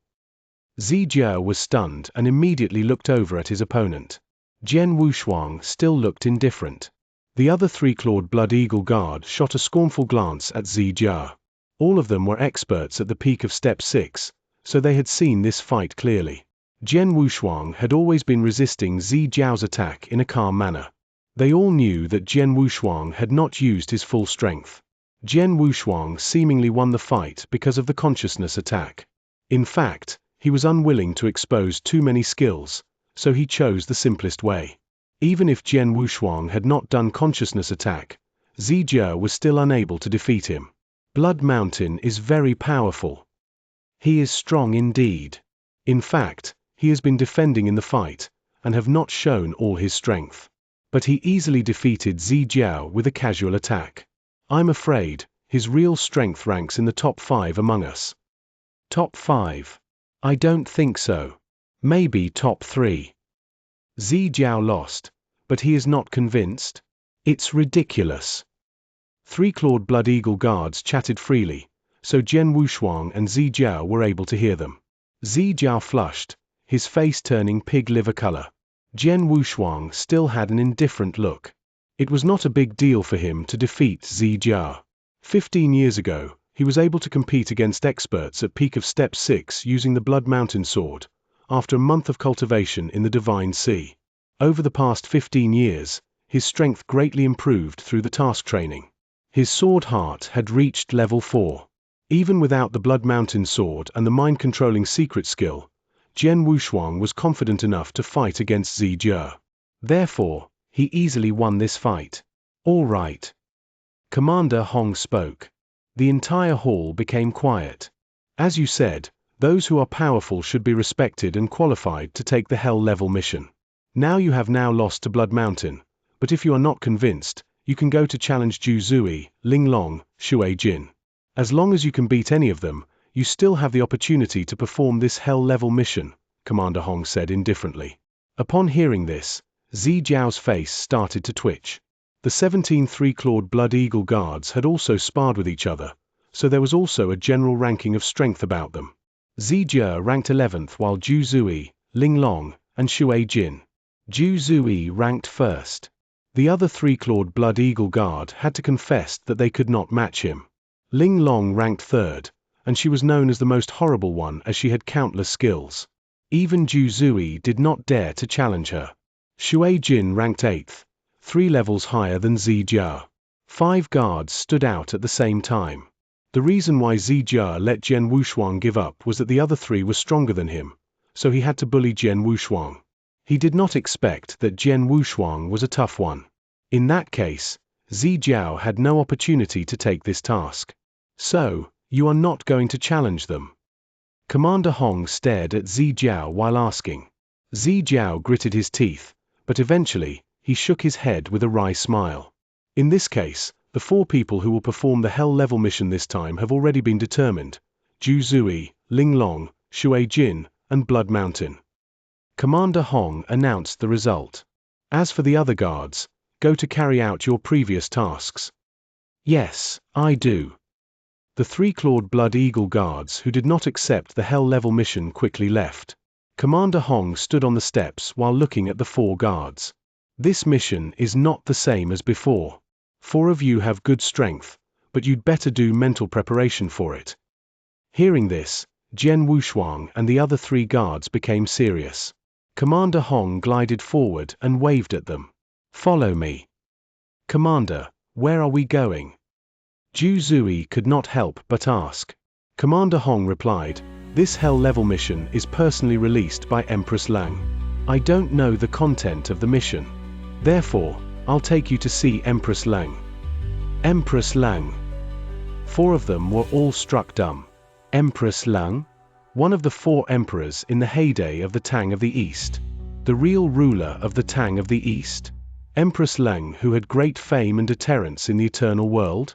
S1: Zijiao was stunned and immediately looked over at his opponent. Jian Wushuang still looked indifferent. The other three-clawed Blood Eagle Guard shot a scornful glance at Zijiao. All of them were experts at the peak of Step 6, so they had seen this fight clearly. Jian Wushuang had always been resisting Zijiao's attack in a calm manner. They all knew that Jian Wushuang had not used his full strength. Jian Wushuang seemingly won the fight because of the consciousness attack. In fact, he was unwilling to expose too many skills, so he chose the simplest way. Even if Jian Wushuang had not done consciousness attack, Zijiao was still unable to defeat him. Blood Mountain is very powerful. He is strong indeed. In fact, he has been defending in the fight, and have not shown all his strength. But he easily defeated Zijiao with a casual attack. I'm afraid, his real strength ranks in the top 5 among us. Top 5? I don't think so. Maybe top 3. Zijiao lost, but he is not convinced? It's ridiculous. Three-clawed Blood Eagle Guards chatted freely, so Jian Wushuang and Zijiao were able to hear them. Zijiao flushed, his face turning pig liver color. Jian Wushuang still had an indifferent look. It was not a big deal for him to defeat Zijiao. 15 years ago, he was able to compete against experts at peak of Step 6 using the Blood Mountain sword, after a month of cultivation in the Divine Sea. Over the past 15 years, his strength greatly improved through the task training. His sword heart had reached level 4. Even without the Blood Mountain sword and the mind-controlling secret skill, Jian Wushuang was confident enough to fight against Zijiao. Therefore, he easily won this fight. All right. Commander Hong spoke. The entire hall became quiet. As you said, those who are powerful should be respected and qualified to take the Hell level mission. Now you have lost to Blood Mountain, but if you are not convinced, you can go to challenge Ju Zui, Ling Long, Shui Jin. As long as you can beat any of them, you still have the opportunity to perform this Hell level mission, Commander Hong said indifferently. Upon hearing this, Zijiao's face started to twitch. The 17 three-clawed Blood Eagle guards had also sparred with each other, so there was also a general ranking of strength about them. Xianxia ranked 11th while Zhu Zui, Ling Long, and Shui Jin. Zhu Zui ranked 1st. The other three-clawed Blood Eagle guard had to confess that they could not match him. Ling Long ranked 3rd, and she was known as the most horrible one as she had countless skills. Even Zhu Zui did not dare to challenge her. Shui Jin ranked 8th, 3 levels higher than Xianxia. 5 guards stood out at the same time. The reason why Xianxia let Jian Wushuang give up was that the other 3 were stronger than him, so he had to bully Jian Wushuang. He did not expect that Jian Wushuang was a tough one. In that case, Xianxia had no opportunity to take this task. So, you are not going to challenge them? Commander Hong stared at Xianxia while asking. Xianxia gritted his teeth, but eventually, he shook his head with a wry smile. In this case, the 4 people who will perform the Hell level mission this time have already been determined: Zhu Zui, Ling Long, Shui Jin, and Blood Mountain. Commander Hong announced the result. As for the other guards, go to carry out your previous tasks. Yes, I do. The 3-clawed Blood Eagle guards who did not accept the Hell level mission quickly left. Commander Hong stood on the steps while looking at the 4 guards. This mission is not the same as before. 4 of you have good strength, but you'd better do mental preparation for it. Hearing this, Jian Wushuang and the other 3 guards became serious. Commander Hong glided forward and waved at them. Follow me. Commander, where are we going? Zhu Zui could not help but ask. Commander Hong replied, this Hell level mission is personally released by Empress Lang. I don't know the content of the mission. Therefore, I'll take you to see Empress Lang. Empress Lang. 4 of them were all struck dumb. Empress Lang? One of the 4 emperors in the heyday of the Tang of the East. The real ruler of the Tang of the East. Empress Lang, who had great fame and deterrence in the eternal world?